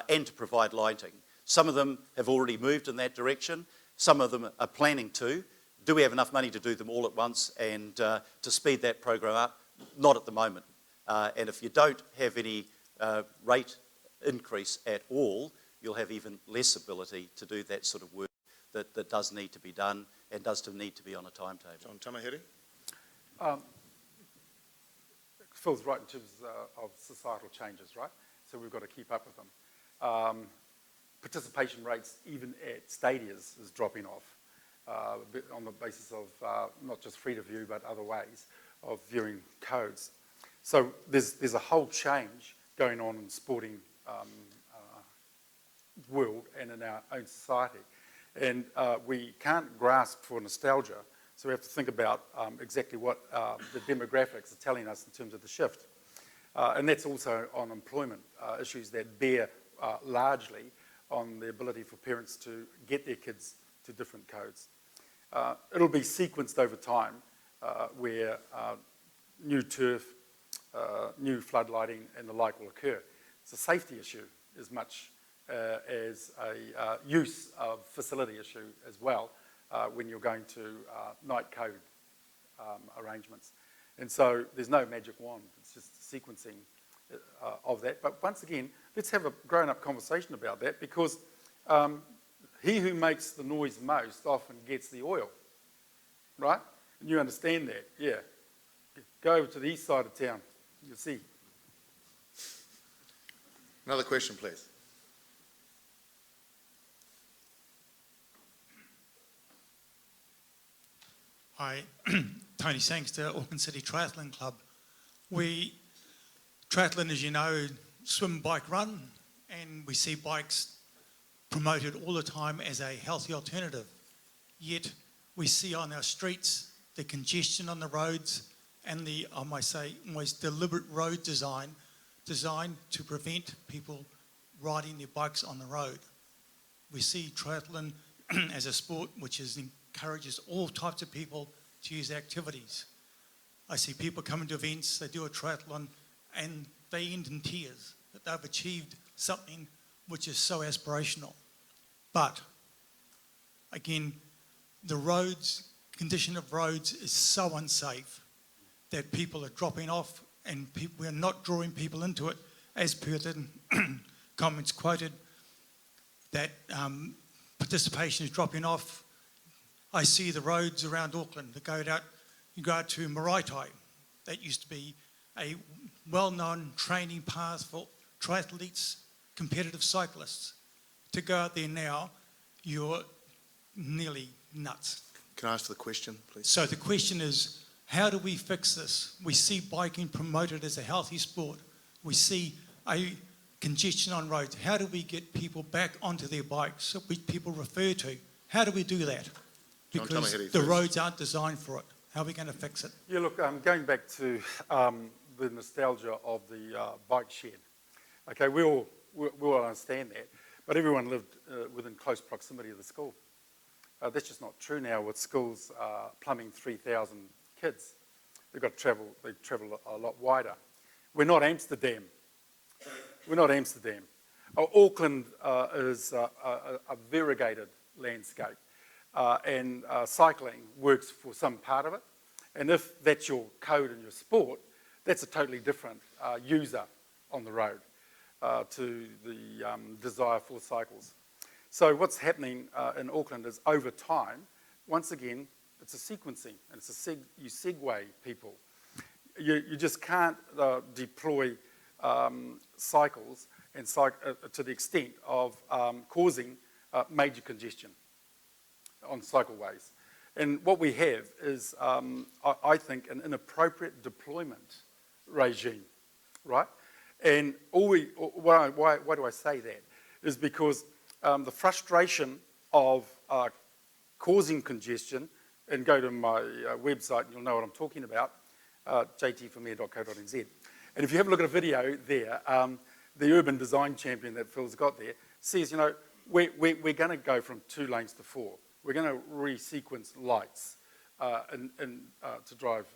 and to provide lighting. Some of them have already moved in that direction. Some of them are planning to. Do we have enough money to do them all at once and to speed that program up? Not at the moment. And if you don't have any rate increase at all, you'll have even less ability to do that sort of work that does need to be done and does need to be on a timetable. John Tamihere? Phil's right in terms of societal changes, right? So we've got to keep up with them. Participation rates, even at stadias, is dropping off on the basis of not just free to view, but other ways of viewing codes. So there's a whole change going on in the sporting world and in our own society. And we can't grasp for nostalgia, so we have to think about exactly what the demographics are telling us in terms of the shift. And that's also on employment issues that bear largely on the ability for parents to get their kids to different codes. It'll be sequenced over time where new turf, new floodlighting and the like will occur. It's a safety issue as much as a use of facility issue as well when you're going to night code arrangements. And so there's no magic wand, it's just sequencing of that. But once again, let's have a grown-up conversation about that, because he who makes the noise most often gets the oil, right? And you understand that, yeah. Go over to the east side of town, you'll see. Another question, please. Hi, Tony Sangster, Auckland City Triathlon Club. Triathlon, as you know, swim, bike, run, and we see bikes promoted all the time as a healthy alternative. Yet we see on our streets the congestion on the roads and the, I might say, almost deliberate road design designed to prevent people riding their bikes on the road. We see triathlon as a sport which encourages all types of people to use activities. I see people coming to events, they do a triathlon, and they end in tears that they've achieved something which is so aspirational. But again, the condition of roads is so unsafe that people are dropping off, and we're not drawing people into it, as per the comments quoted, that participation is dropping off. I see the roads around Auckland that you go out to Maraetai. That used to be a well-known training path for triathletes, competitive cyclists. To go out there now, you're nearly nuts. Can I ask the question, please? So the question is, how do we fix this? We see biking promoted as a healthy sport. We see a congestion on roads. How do we get people back onto their bikes that people refer to? How do we do that? Because the roads aren't designed for it. How are we going to fix it? Yeah, look, going back to the nostalgia of the bike shed. Okay, we all understand that, but everyone lived within close proximity of the school. That's just not true now with schools plumbing 3,000 kids. They travel a lot wider. We're not Amsterdam. We're not Amsterdam. Auckland is a variegated landscape. And cycling works for some part of it. And if that's your code and your sport, that's a totally different user on the road to the desire for cycles. So what's happening in Auckland is over time, once again, it's a sequencing, and you segue people. You just can't deploy cycles and to the extent of causing major congestion on cycleways. And what we have is, I think, an inappropriate deployment regime, right? And why do I say that? Is because the frustration of causing congestion, and go to my website and you'll know what I'm talking about, jtformayor.co.nz. And if you have a look at a video there, the urban design champion that Phil's got there says, you know, we're going to go from 2 lanes to 4. We're going to resequence lights to drive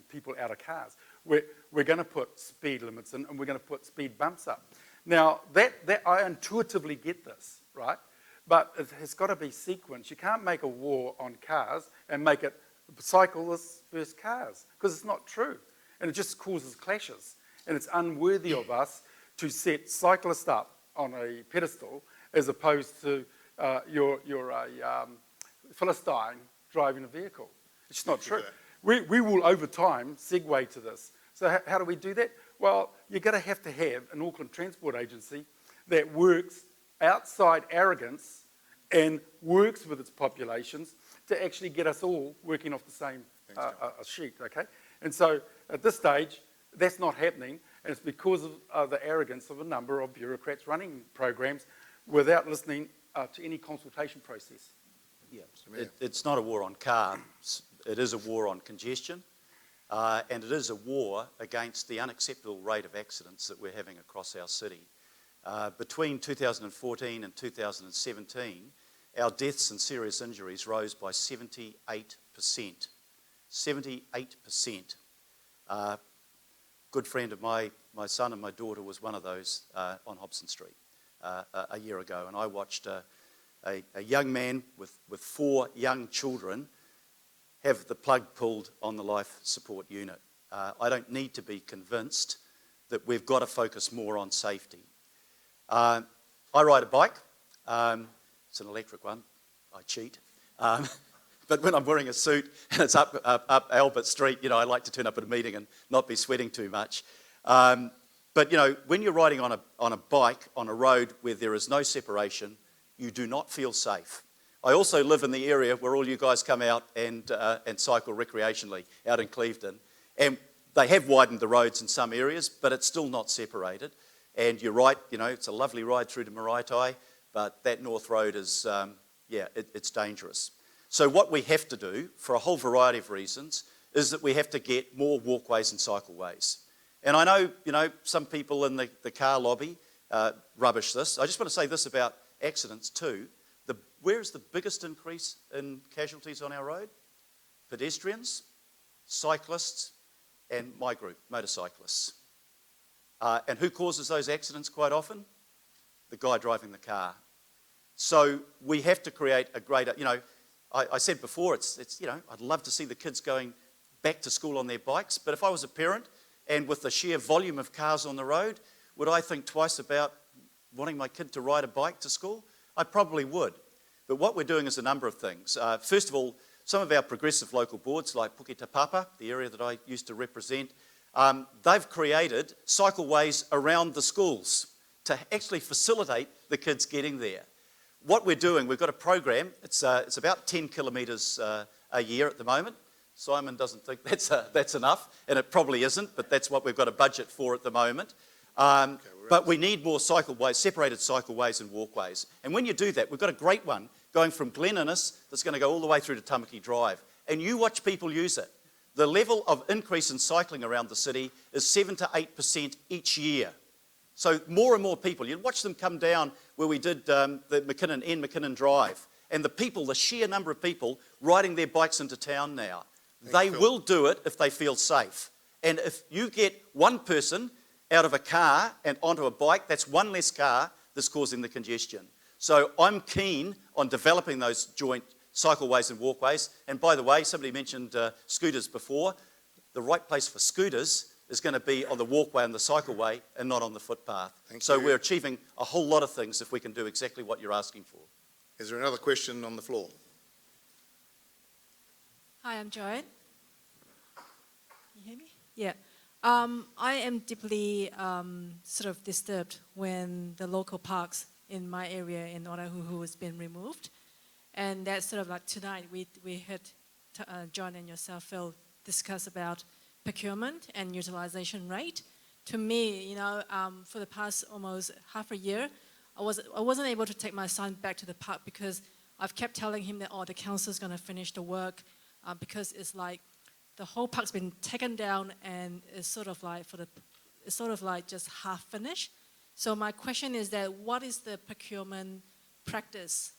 people out of cars. We're going to put speed limits in, and we're going to put speed bumps up. Now, that I intuitively get this, right? But it has got to be sequenced. You can't make a war on cars and make it cyclists versus cars, because it's not true. And it just causes clashes. And it's unworthy of us to set cyclists up on a pedestal as opposed to you're a Philistine driving a vehicle. It's just not true. We will, over time, segue to this. So how do we do that? Well, you're going to have an Auckland Transport Agency that works outside arrogance and works with its populations to actually get us all working off the same sheet, okay? And so at this stage, that's not happening, and it's because of the arrogance of a number of bureaucrats running programs without listening to any consultation process. Yeah, it's not a war on cars, it is a war on congestion, and it is a war against the unacceptable rate of accidents that we're having across our city. Between 2014 and 2017, our deaths and serious injuries rose by 78%. 78%. Good friend of my son and my daughter was one of those on Hobson Street a year ago, and I watched a young man with 4 young children have the plug pulled on the life support unit. I don't need to be convinced that we've got to focus more on safety. I ride a bike. It's an electric one. I cheat. But when I'm wearing a suit and it's up Albert Street, you know, I like to turn up at a meeting and not be sweating too much. But, you know, when you're riding on a bike on a road where there is no separation, you do not feel safe. I also live in the area where all you guys come out and cycle recreationally out in Clevedon. And they have widened the roads in some areas, but it's still not separated. And you're right, you know, it's a lovely ride through to Maraetai, but that North Road is, it's dangerous. So what we have to do, for a whole variety of reasons, is that we have to get more walkways and cycleways. And I know, you know, some people in the car lobby rubbish this. I just want to say this about accidents too. Where's the biggest increase in casualties on our road? Pedestrians, cyclists, and my group, motorcyclists. And who causes those accidents quite often? The guy driving the car. So we have to create a greater, you know, I said before, it's you know, I'd love to see the kids going back to school on their bikes, but if I was a parent and with the sheer volume of cars on the road, would I think twice about wanting my kid to ride a bike to school? I probably would. But what we're doing is a number of things. First of all, some of our progressive local boards, like Puke Te Papa, the area that I used to represent, they've created cycleways around the schools to actually facilitate the kids getting there. What we're doing, we've got a program, it's about 10 kilometres a year at the moment. Simon doesn't think that's enough, and it probably isn't, but that's what we've got a budget for at the moment. But we need more cycleways, separated cycleways and walkways. And when you do that, we've got a great one going from Glen Innes that's going to go all the way through to Tāmaki Drive. And you watch people use it. The level of increase in cycling around the city is 7 to 8% each year. So more and more people, you watch them come down where we did the McKinnon Drive, and the sheer number of people riding their bikes into town now. They will do it if they feel safe. And if you get one person out of a car and onto a bike, that's one less car that's causing the congestion. So I'm keen on developing those joint cycleways and walkways. And by the way, somebody mentioned scooters before. The right place for scooters is going to be on the walkway and the cycleway and not on the footpath. So we're achieving a whole lot of things if we can do exactly what you're asking for. Is there another question on the floor? Hi, I'm Joanne. Can you hear me? Yeah. I am deeply sort of disturbed when the local parks in my area in Oahuhu has been removed. And that's sort of like tonight we heard John and yourself, Phil, discuss about procurement and utilization rate. To me, you know, for the past almost half a year, I wasn't able to take my son back to the park because I've kept telling him that, the council's going to finish the work because it's like the whole park's been taken down and it's sort of like it's sort of like just half finished. So my question is that what is the procurement practice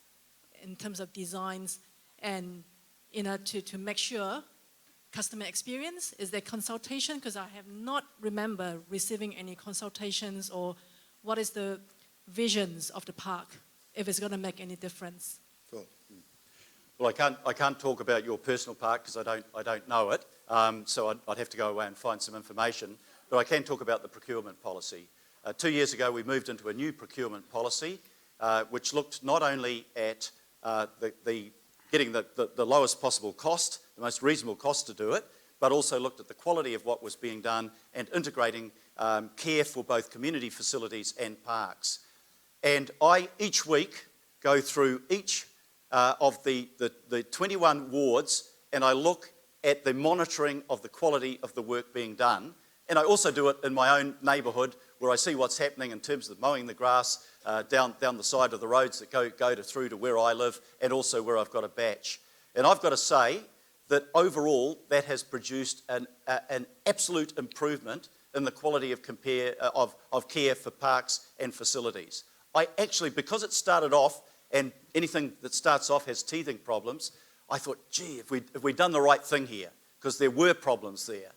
in terms of designs and to make sure customer experience? Is there consultation? Because I have not remember receiving any consultations, or what is the visions of the park, if it's going to make any difference? Phil. Well, I can't talk about your personal park because I don't know it, so I'd have to go away and find some information. But I can talk about the procurement policy. 2 years ago, we moved into a new procurement policy, which looked not only at getting the lowest possible cost, the most reasonable cost to do it, but also looked at the quality of what was being done and integrating care for both community facilities and parks. And I, each week, go through each of the 21 wards, and I look at the monitoring of the quality of the work being done. And I also do it in my own neighbourhood, where I see what's happening in terms of mowing the grass down the side of the roads that go through to where I live, and also where I've got a batch. And I've got to say that overall, that has produced an absolute improvement in the quality of care for parks and facilities. I actually, because it started off, and anything that starts off has teething problems, I thought, gee, if we'd done the right thing here, because there were problems there.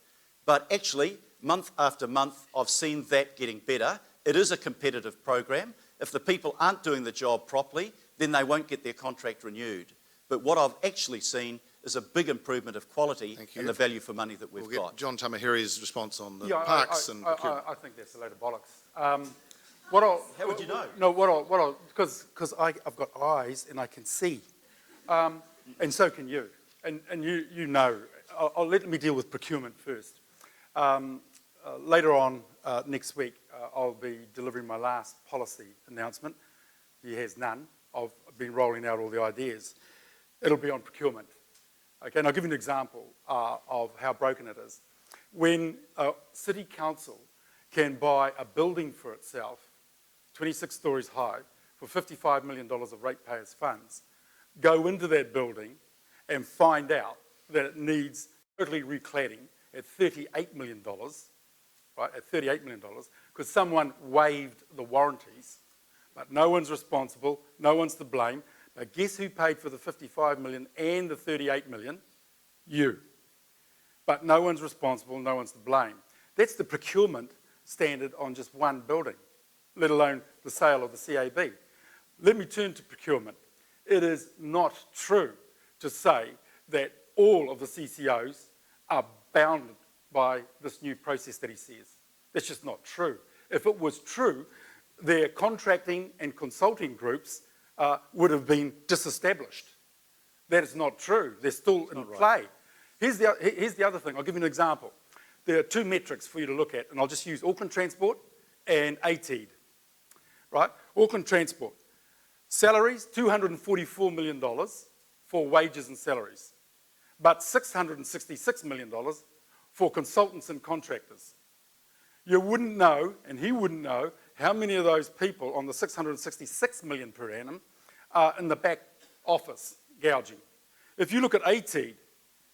But actually, month after month, I've seen that getting better. It is a competitive program. If the people aren't doing the job properly, then they won't get their contract renewed. But what I've actually seen is a big improvement of quality and the value for money that we've We'll got. get John Tamihere's response on the Yeah, parks and procurement. I think that's a load of bollocks. How would you know? No, because I've got eyes and I can see, and so can you, and you know. Let me deal with procurement first. Later on next week, I'll be delivering my last policy announcement. He has none. I've been rolling out all the ideas. It'll be on procurement. Okay, and I'll give you an example of how broken it is. When a city council can buy a building for itself, 26 stories high, for $55 million of ratepayers' funds, go into that building and find out that it needs totally recladding at $38 million, right, at $38 million, because someone waived the warranties, but no one's responsible, no one's to blame. But guess who paid for the $55 million and the $38 million? You. But no one's responsible, no one's to blame. That's the procurement standard on just one building, let alone the sale of the CAB. Let me turn to procurement. It is not true to say that all of the CCOs are bounded by this new process that he says. That's just not true. If it was true, their contracting and consulting groups would have been disestablished. That is not true. They're still in play. Here's the other thing. I'll give you an example. There are two metrics for you to look at, and I'll just use Auckland Transport and ATID. Right? Auckland Transport. Salaries, $244 million for wages and salaries, but $666 million for consultants and contractors. You wouldn't know, and he wouldn't know, how many of those people on the $666 million per annum are in the back office gouging. If you look at ATID,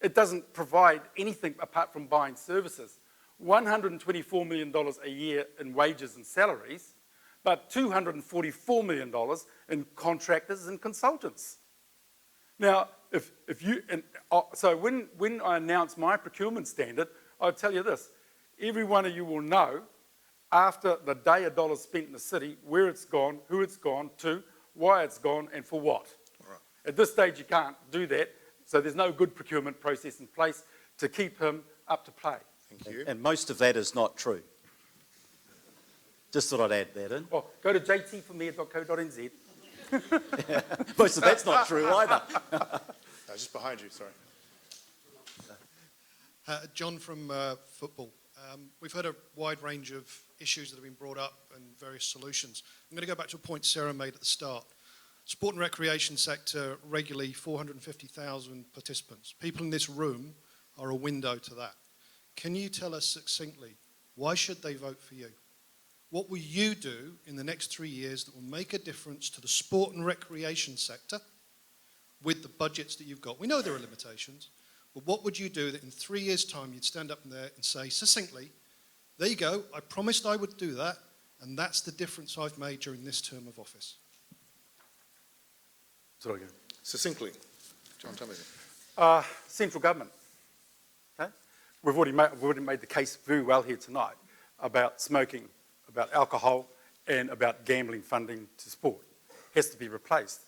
it doesn't provide anything apart from buying services. $124 million a year in wages and salaries, but $244 million in contractors and consultants. Now, so when I announce my procurement standard, I'll tell you this. Every one of you will know, after the day a dollar's spent in the city, where it's gone, who it's gone to, why it's gone, and for what. Right. At this stage, you can't do that, so there's no good procurement process in place to keep him up to play. Thank you. And most of that is not true. Just thought I'd add that in. Oh, go to jtforme.co.nz. Most of that's not true either. Just behind you, sorry. John from football. We've heard a wide range of issues that have been brought up and various solutions. I'm going to go back to a point Sarah made at the start. Sport and recreation sector, regularly 450,000 participants. People in this room are a window to that. Can you tell us succinctly, why should they vote for you? What will you do in the next 3 years that will make a difference to the sport and recreation sector with the budgets that you've got? We know there are limitations, but what would you do that in 3 years' time you'd stand up in there and say succinctly, There you go. I promised I would do that, and that's the difference I've made during this term of office. Sorry. Succinctly, John Tamihere. Central government. Okay? We've already made the case very well here tonight about smoking, about alcohol, and about gambling funding to sport. Has to be replaced.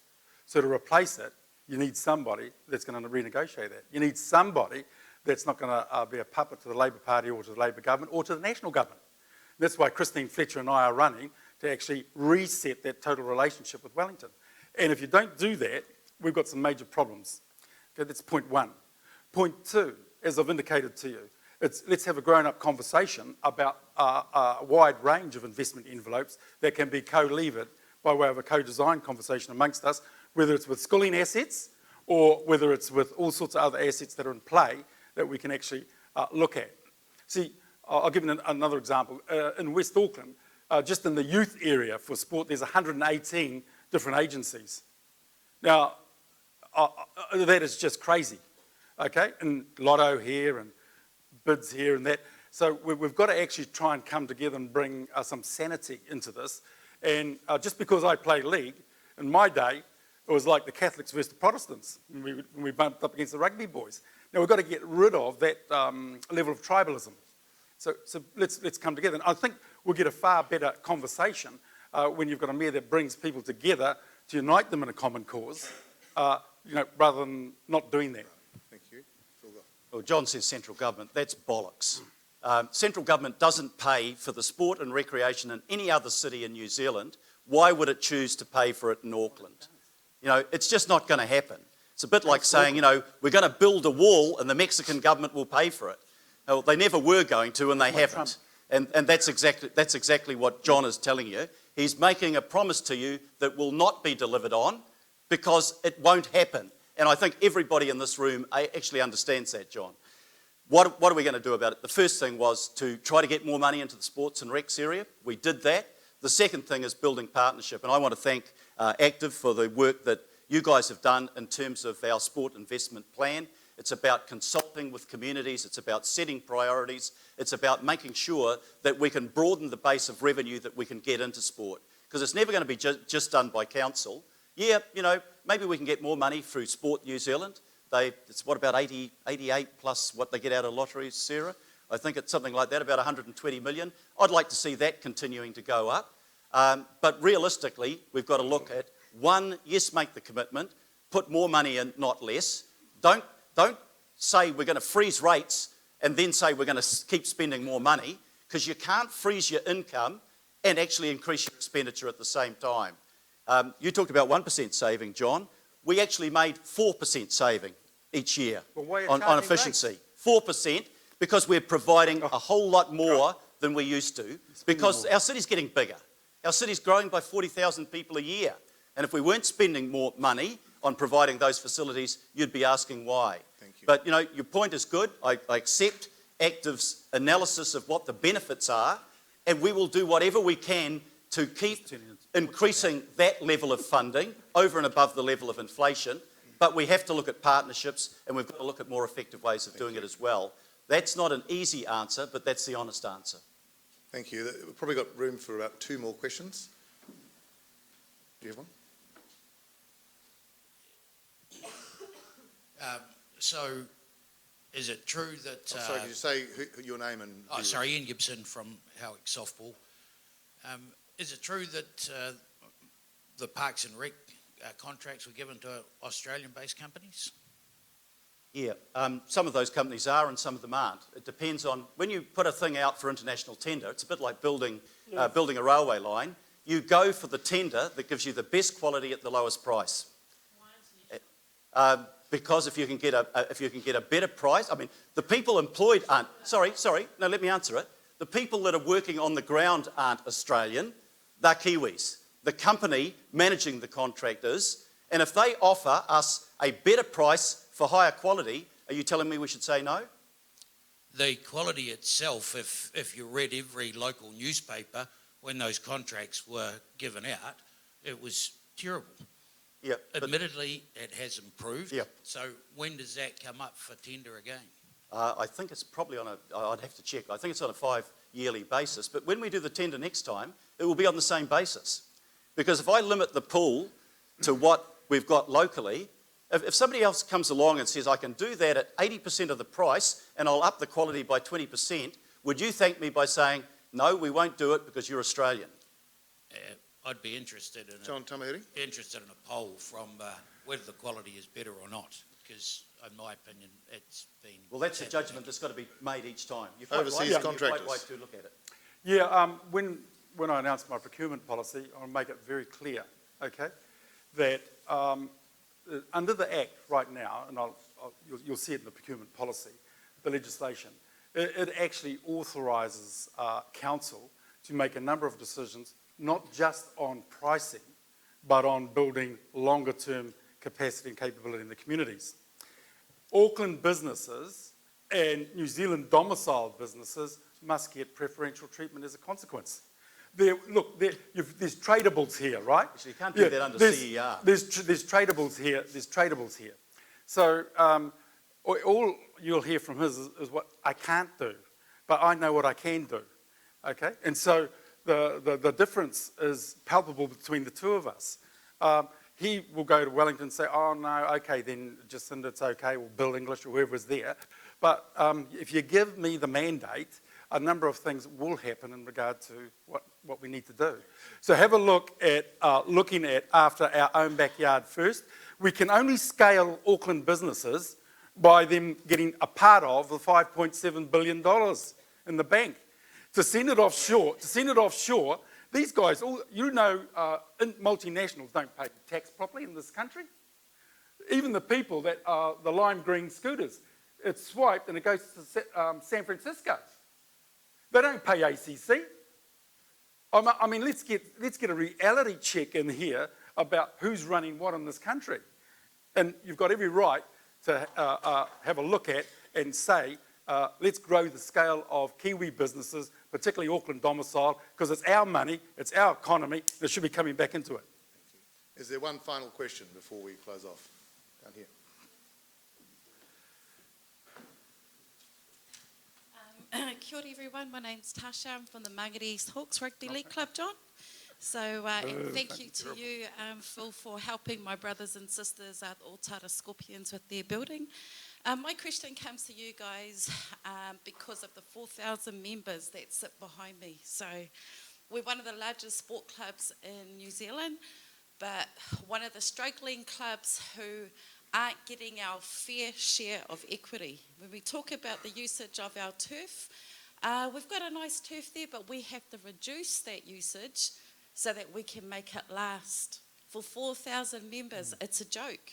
So to replace it, you need somebody that's going to renegotiate that. You need somebody that's not going to be a puppet to the Labor Party or to the Labor government or to the national government. That's why Christine Fletcher and I are running to actually reset that total relationship with Wellington. And if you don't do that, we've got some major problems. Okay, that's point one. Point two, as I've indicated to you, let's have a grown-up conversation about a wide range of investment envelopes that can be co-levered by way of a co-design conversation amongst us, whether it's with schooling assets or whether it's with all sorts of other assets that are in play that we can actually look at. See, I'll give you another example. In West Auckland, just in the youth area for sport, there's 118 different agencies. Now, that is just crazy, okay? And Lotto here and bids here and that. So we've got to actually try and come together and bring some sanity into this. And just because I play league, in my day, it was like the Catholics versus the Protestants when we bumped up against the rugby boys. Now we've got to get rid of that level of tribalism. So let's come together. And I think we'll get a far better conversation when you've got a mayor that brings people together to unite them in a common cause, rather than not doing that. Thank you. Well, John says central government. That's bollocks. Central government doesn't pay for the sport and recreation in any other city in New Zealand. Why would it choose to pay for it in Auckland? It's just not going to happen. It's a bit like saying, we're going to build a wall and the Mexican government will pay for it. Well, they never were going to and they haven't. And that's exactly what John is telling you. He's making a promise to you that will not be delivered on because it won't happen. And I think everybody in this room actually understands that, John. What are we going to do about it? The first thing was to try to get more money into the sports and recs area. We did that. The second thing is building partnership. And I want to thank Aktive for the work that you guys have done in terms of our sport investment plan. It's about consulting with communities. It's about setting priorities. It's about making sure that we can broaden the base of revenue that we can get into sport. Because it's never going to be just done by council. Yeah, maybe we can get more money through Sport New Zealand. It's what, about 88 plus what they get out of lotteries, Sarah? I think it's something like that, about 120 million. I'd like to see that continuing to go up. But realistically, we've got to look at, one, yes, make the commitment, put more money in, not less. Don't say we're going to freeze rates and then say we're going to keep spending more money, because you can't freeze your income and actually increase your expenditure at the same time. You talked about 1% saving, John. We actually made 4% saving each year on efficiency. 4%, because we're providing a whole lot more than we used to, because our city's getting bigger. Our city's growing by 40,000 people a year. And if we weren't spending more money on providing those facilities, you'd be asking why. Thank you. But, your point is good. I accept Aktive's analysis of what the benefits are, and we will do whatever we can to keep increasing that level of funding over and above the level of inflation. But we have to look at partnerships, and we've got to look at more effective ways of doing it as well. That's not an easy answer, but that's the honest answer. Thank you. We've probably got room for about 2 more questions. Do you have one? So, is it true that... sorry, could you say your name and... Ian Gibson from Howick Softball. Is it true that the Parks and Rec contracts were given to Australian-based companies? Yeah, some of those companies are and some of them aren't. It depends on, when you put a thing out for international tender, it's a bit like building a railway line. You go for the tender that gives you the best quality at the lowest price. Because if you can get a better price, I mean, the people employed aren't, no, let me answer it. The people that are working on the ground aren't Australian, they're Kiwis. The company managing the contract is, and if they offer us a better price for higher quality, are you telling me we should say no? The quality itself, if you read every local newspaper, when those contracts were given out, it was terrible. Yeah, admittedly, it has improved. Yeah. So when does that come up for tender again? I think it's probably on I'd have to check, I think it's on a 5-yearly basis, but when we do the tender next time, it will be on the same basis. Because if I limit the pool to what we've got locally, if somebody else comes along and says, I can do that at 80% of the price and I'll up the quality by 20%, would you thank me by saying, no, we won't do it because you're Australian? I'd be interested in John Tamihere? interested in a poll from whether the quality is better or not, because in my opinion, it's been... Well, that's a judgment that's got to be made each time. You're quite Overseas right, contractors. You're quite right to look at it. Yeah, when I announced my procurement policy, I want to make it very clear, okay, that under the Act right now, and you'll see it in the procurement policy, the legislation, it actually authorises council to make a number of decisions, not just on pricing, but on building longer-term capacity and capability in the communities. Auckland businesses and New Zealand domiciled businesses must get preferential treatment as a consequence. There's tradables here, right? Actually, you can't do that under CER. There's tradables here. So all you'll hear from his is what I can't do, but I know what I can do, okay? And so the difference is palpable between the two of us. He will go to Wellington and say, oh no, okay, then Jacinda, it's okay, we'll Bill English or whoever's there. But if you give me the mandate, a number of things will happen in regard to what we need to do. So have a look at looking at after our own backyard first. We can only scale Auckland businesses by them getting a part of the $5.7 billion in the bank. To send it offshore, these guys, multinationals don't pay tax properly in this country. Even the people that are the lime green scooters, it's swiped and it goes to San Francisco. They don't pay ACC. I mean, let's get a reality check in here about who's running what in this country. And you've got every right to have a look at and say, let's grow the scale of Kiwi businesses, particularly Auckland domicile, because it's our money, it's our economy, and it should be coming back into it. Thank you. Is there one final question before we close off? Down here. Kia ora everyone, my name's Tasha, I'm from the Mangere East Hawks Rugby League Club, John. So, and thank you to you, Phil, for helping my brothers and sisters at Otara Scorpions with their building. My question comes to you guys because of the 4,000 members that sit behind me. So we're one of the largest sport clubs in New Zealand, but one of the struggling clubs who aren't getting our fair share of equity. When we talk about the usage of our turf, we've got a nice turf there, but we have to reduce that usage so that we can make it last. For 4,000 members, it's a joke.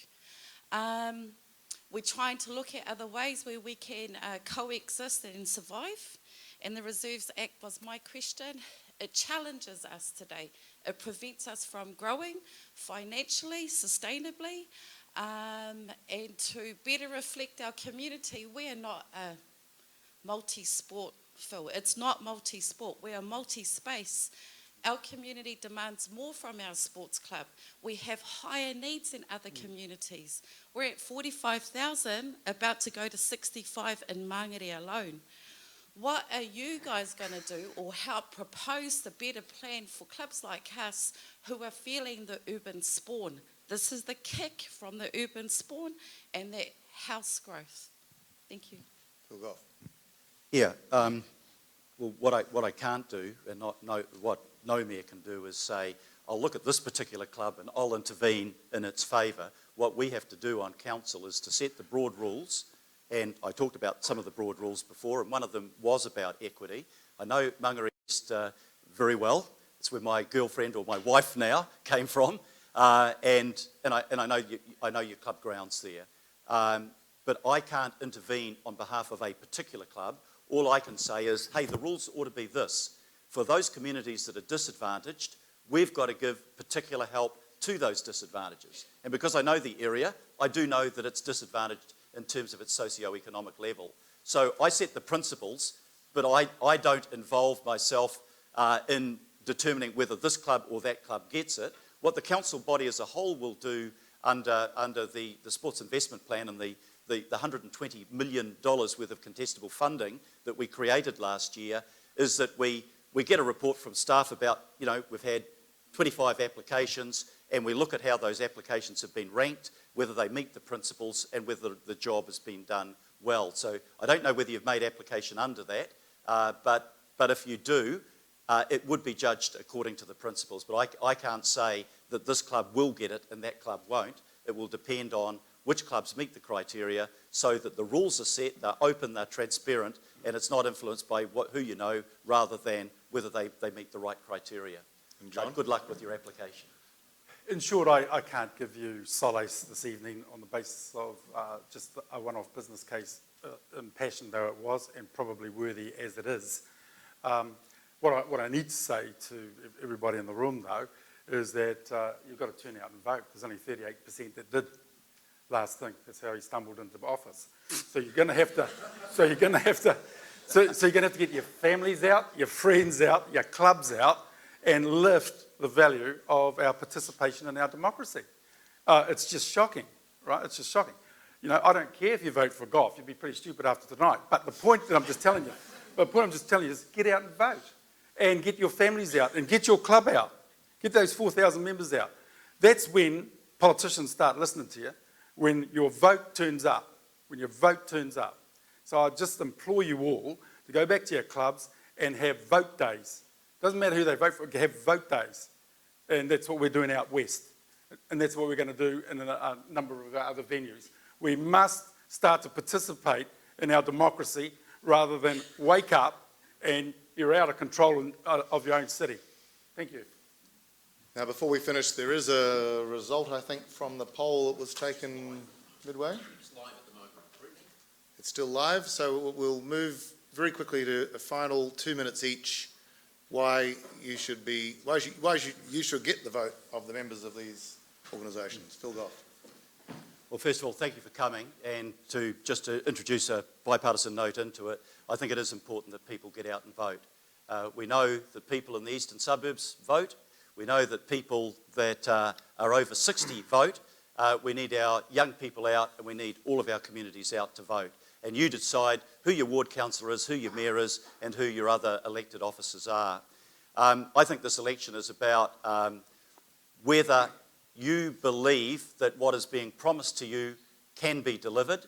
We're trying to look at other ways where we can coexist and survive. And the Reserves Act was my question. It challenges us today. It prevents us from growing financially, sustainably, and to better reflect our community. We are not a multi-sport, Phil. It's not multi-sport. We are multi-space. Our community demands more from our sports club. We have higher needs than other communities. We're at 45,000, about to go to 65 in Mangere alone. What are you guys going to do or help propose the better plan for clubs like us who are feeling the urban spawn? This is the kick from the urban spawn and that house growth. Thank you. Phil Goff. Yeah, well, what I can't do, and what no mayor can do, is say, I'll look at this particular club and I'll intervene in its favour. What we have to do on council is to set the broad rules, and I talked about some of the broad rules before, and one of them was about equity. I know Mangere East very well. It's where my girlfriend, or my wife now, came from, and I know your club grounds there. But I can't intervene on behalf of a particular club. All I can say is, hey, the rules ought to be this. For those communities that are disadvantaged, we've got to give particular help to those disadvantages. And because I know the area, I do know that it's disadvantaged in terms of its socio-economic level. So I set the principles, but I don't involve myself in determining whether this club or that club gets it. What the council body as a whole will do under the sports investment plan and the the $120 million worth of contestable funding that we created last year is that we get a report from staff about, we've had 25 applications, and we look at how those applications have been ranked, whether they meet the principles and whether the job has been done well. So I don't know whether you've made application under that, but if you do, it would be judged according to the principles. But I can't say that this club will get it and that club won't. It will depend on which clubs meet the criteria so that the rules are set, they're open, they're transparent, and it's not influenced by who you know rather than whether they meet the right criteria. And John? Good luck with your application. In short, I can't give you solace this evening on the basis of just a one-off business case, impassioned though it was, and probably worthy as it is. What I need to say to everybody in the room, though, is that you've got to turn out and vote. There's only 38% that did last thing. That's how he stumbled into office. So you're going to have to. So you're going to have to get your families out, your friends out, your clubs out, and lift the value of our participation in our democracy. It's just shocking, right? It's just shocking. I don't care if you vote for Goff. You'd be pretty stupid after tonight. But the point that I'm just telling you, is get out and vote, and get your families out, and get your club out. Get those 4,000 members out. That's when politicians start listening to you, when your vote turns up. When your vote turns up. So I just implore you all to go back to your clubs and have vote days. Doesn't matter who they vote for, have vote days. And that's what we're doing out west. And that's what we're going to do in a number of other venues. We must start to participate in our democracy rather than wake up and you're out of control of your own city. Thank you. Now, before we finish, there is a result, I think, from the poll that was taken midway. It's live at the moment. It's still live, so we'll move very quickly to a final 2 minutes each. Why you should get the vote of the members of these organisations. Phil Goff. Well, first of all, thank you for coming, and just to introduce a bipartisan note into it, I think it is important that people get out and vote. We know that people in the eastern suburbs vote. We know that people that are over 60 vote. We need our young people out, and we need all of our communities out to vote. And you decide who your ward councillor is, who your mayor is, and who your other elected officers are. I think this election is about whether you believe that what is being promised to you can be delivered,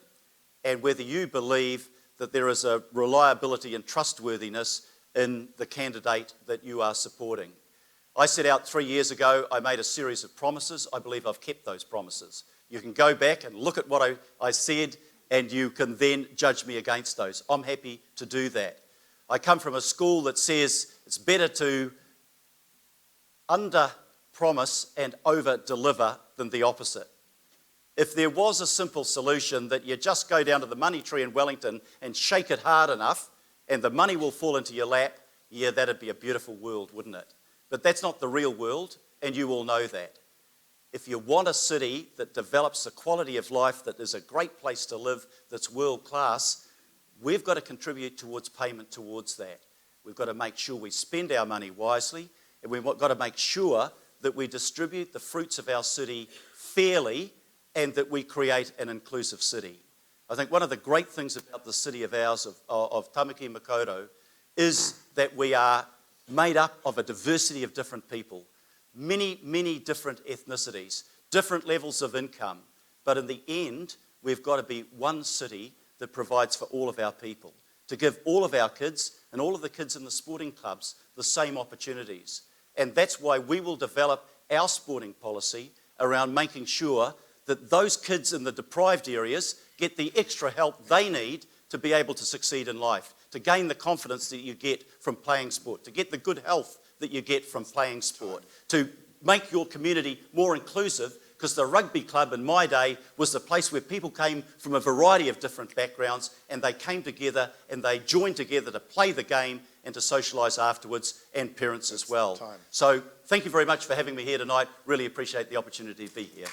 and whether you believe that there is a reliability and trustworthiness in the candidate that you are supporting. I set out 3 years ago, I made a series of promises. I believe I've kept those promises. You can go back and look at what I said, and you can then judge me against those. I'm happy to do that. I come from a school that says it's better to under-promise and over-deliver than the opposite. If there was a simple solution that you just go down to the money tree in Wellington and shake it hard enough and the money will fall into your lap, yeah, that'd be a beautiful world, wouldn't it? But that's not the real world, and you all know that. If you want a city that develops a quality of life that is a great place to live, that's world class, we've got to contribute towards payment towards that. We've got to make sure we spend our money wisely, and we've got to make sure that we distribute the fruits of our city fairly and that we create an inclusive city. I think one of the great things about the city of ours, of Tāmaki Makaurau, is that we are made up of a diversity of different people, many different ethnicities, different levels of income. But in the end, we've got to be one city that provides for all of our people, to give all of our kids and all of the kids in the sporting clubs the same opportunities. And that's why we will develop our sporting policy around making sure that those kids in the deprived areas get the extra help they need to be able to succeed in life, to gain the confidence that you get from playing sport, to get the good health that you get from playing sport, to make your community more inclusive, because the rugby club in my day was the place where people came from a variety of different backgrounds and they came together and they joined together to play the game and to socialise afterwards, and parents as well. So thank you very much for having me here tonight. Really appreciate the opportunity to be here.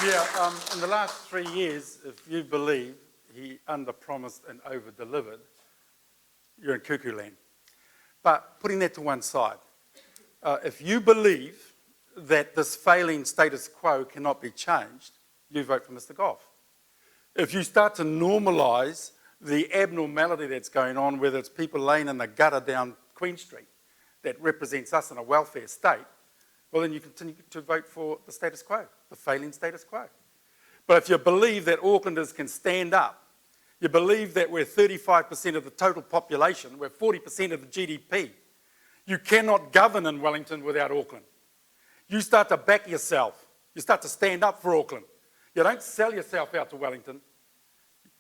Yeah, in the last 3 years, if you believe he under-promised and over-delivered, you're in cuckoo land. But putting that to one side, if you believe that this failing status quo cannot be changed, you vote for Mr. Goff. If you start to normalise the abnormality that's going on, whether it's people laying in the gutter down Queen Street that represents us in a welfare state, well then you continue to vote for the status quo, the failing status quo. But if you believe that Aucklanders can stand up, you believe that we're 35% of the total population, we're 40% of the GDP, you cannot govern in Wellington without Auckland. You start to back yourself. You start to stand up for Auckland. You don't sell yourself out to Wellington.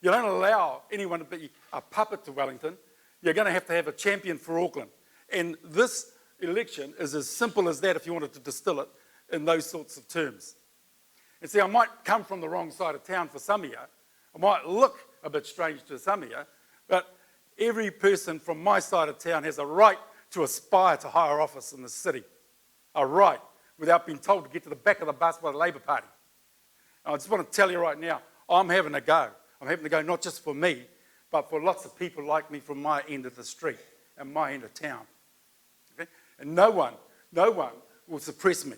You don't allow anyone to be a puppet to Wellington. You're going to have a champion for Auckland. And this election is as simple as that if you wanted to distill it in those sorts of terms. And see, I might come from the wrong side of town for some of you. I might look a bit strange to some of you, but every person from my side of town has a right to aspire to higher office in the city. A right, without being told to get to the back of the bus by the Labour Party. And I just want to tell you right now, I'm having a go. I'm having a go not just for me, but for lots of people like me from my end of the street and my end of town. Okay? And no one will suppress me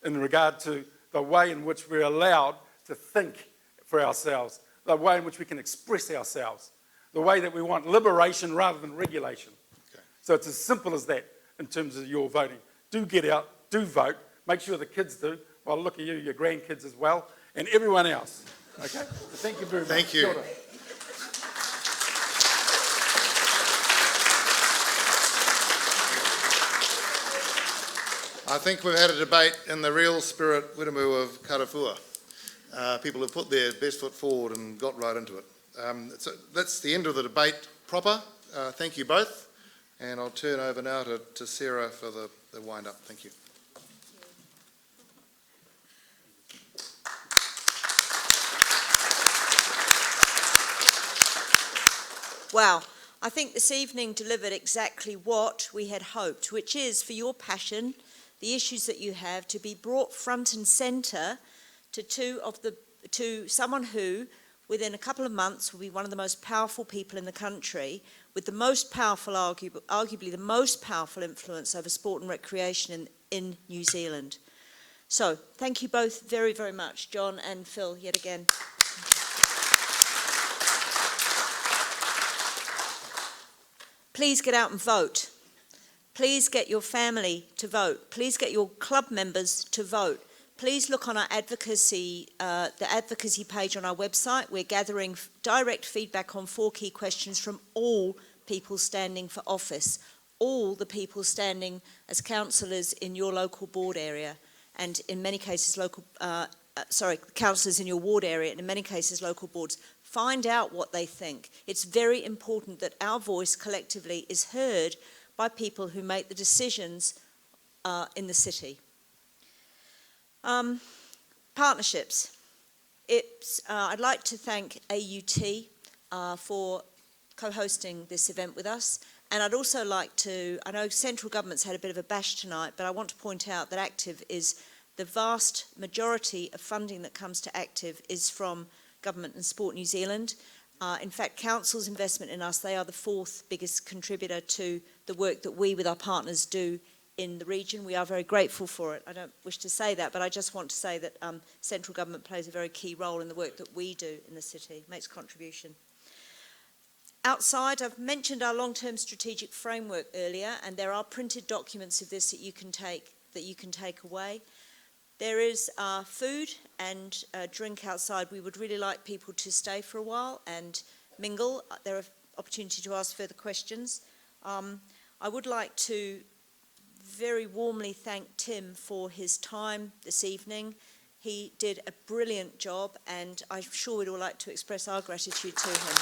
in regard to the way in which we're allowed to think for ourselves, the way in which we can express ourselves, the way that we want liberation rather than regulation. Okay. So it's as simple as that in terms of your voting. Do get out, do vote, make sure the kids do. Well, look at you, your grandkids as well, and everyone else. Okay? So thank you very much. Thank you. Kia ora. I think we've had a debate in the real spirit, wiremu, of karawhua. People have put their best foot forward and got right into it. So that's the end of the debate proper. Thank you both. And I'll turn over now to Sarah for the wind-up. Thank you. Wow, I think this evening delivered exactly what we had hoped, which is for your passion, the issues that you have, to be brought front and centre to someone who, within a couple of months, will be one of the most powerful people in the country, with the most powerful, arguably the most powerful influence over sport and recreation in New Zealand. So, thank you both very, very much, John and Phil, yet again. Please get out and vote. Please get your family to vote. Please get your club members to vote. Please look on our advocacy, the advocacy page on our website. We're gathering direct feedback on 4 key questions from all people standing for office, all the people standing as councillors in your local board area, and in many cases councillors in your ward area, and in many cases local boards. Find out what they think. It's very important that our voice collectively is heard by people who make the decisions in the city. Partnerships. I'd like to thank AUT for co-hosting this event with us, and I'd also like to, I know central government's had a bit of a bash tonight, but I want to point out that Aktive is, the vast majority of funding that comes to Aktive is from Government and Sport New Zealand. In fact, Council's investment in us, they are the 4th biggest contributor to the work that we with our partners do in the region. We are very grateful for it. I don't wish to say that, but I just want to say that central government plays a very key role in the work that we do in the city, makes a contribution. Outside, I've mentioned our long-term strategic framework earlier, and there are printed documents of this that you can take away. There is food and drink outside. We would really like people to stay for a while and mingle. There are opportunity to ask further questions. I would like to very warmly thank Tim for his time this evening. He did a brilliant job, and I'm sure we'd all like to express our gratitude to him.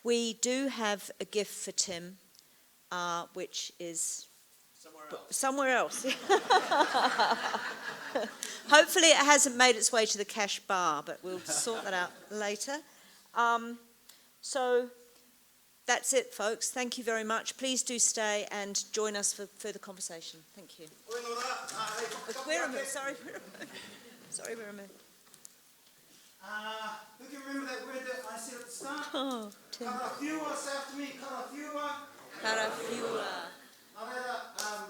We do have a gift for Tim, which is somewhere else. Hopefully it hasn't made its way to the cash bar, but we'll sort that out later. So that's it, folks. Thank you very much. Please do stay and join us for further conversation. Thank you. Sorry, we're removed. Who can remember that word that I said at the start? Oh, Tim. Karawhua, say after me, karawhua. Karawhiua.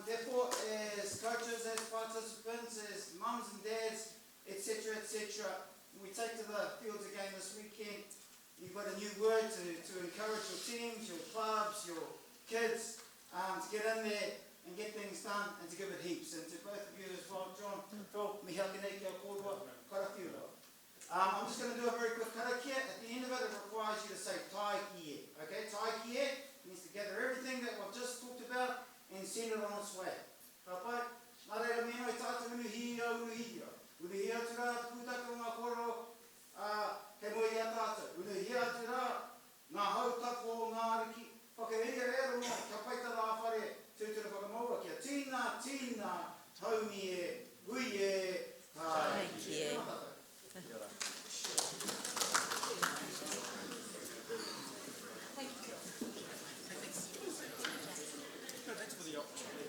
Therefore, as coaches, as participants, as mums and dads, etc., we take to the fields again this weekend. You've got a new word to encourage your teams, your clubs, your kids to get in there and get things done and to give it heaps. And to both of you as well, John, Phil, Mihakinei kia kōrua, karawhiua. I'm just going to do a very quick karakia. At the end of it, it requires you to say tai kie. Okay, tai kie means to gather everything that we've just talked about and send it on its way. Kapai, nā reira meno i tātou unuhia, unuhia. Unuhia atu rā, pūtaka o ngā koro, kei moe i a tātou. Unuhia atu rā, ngā hautako o ngā riki. Whakahiri rero no, ka paita rā whare, tūturu whakamaua kia. Tīna, tīna, taumi e, hui e, tai kie. Thanks for the opportunity.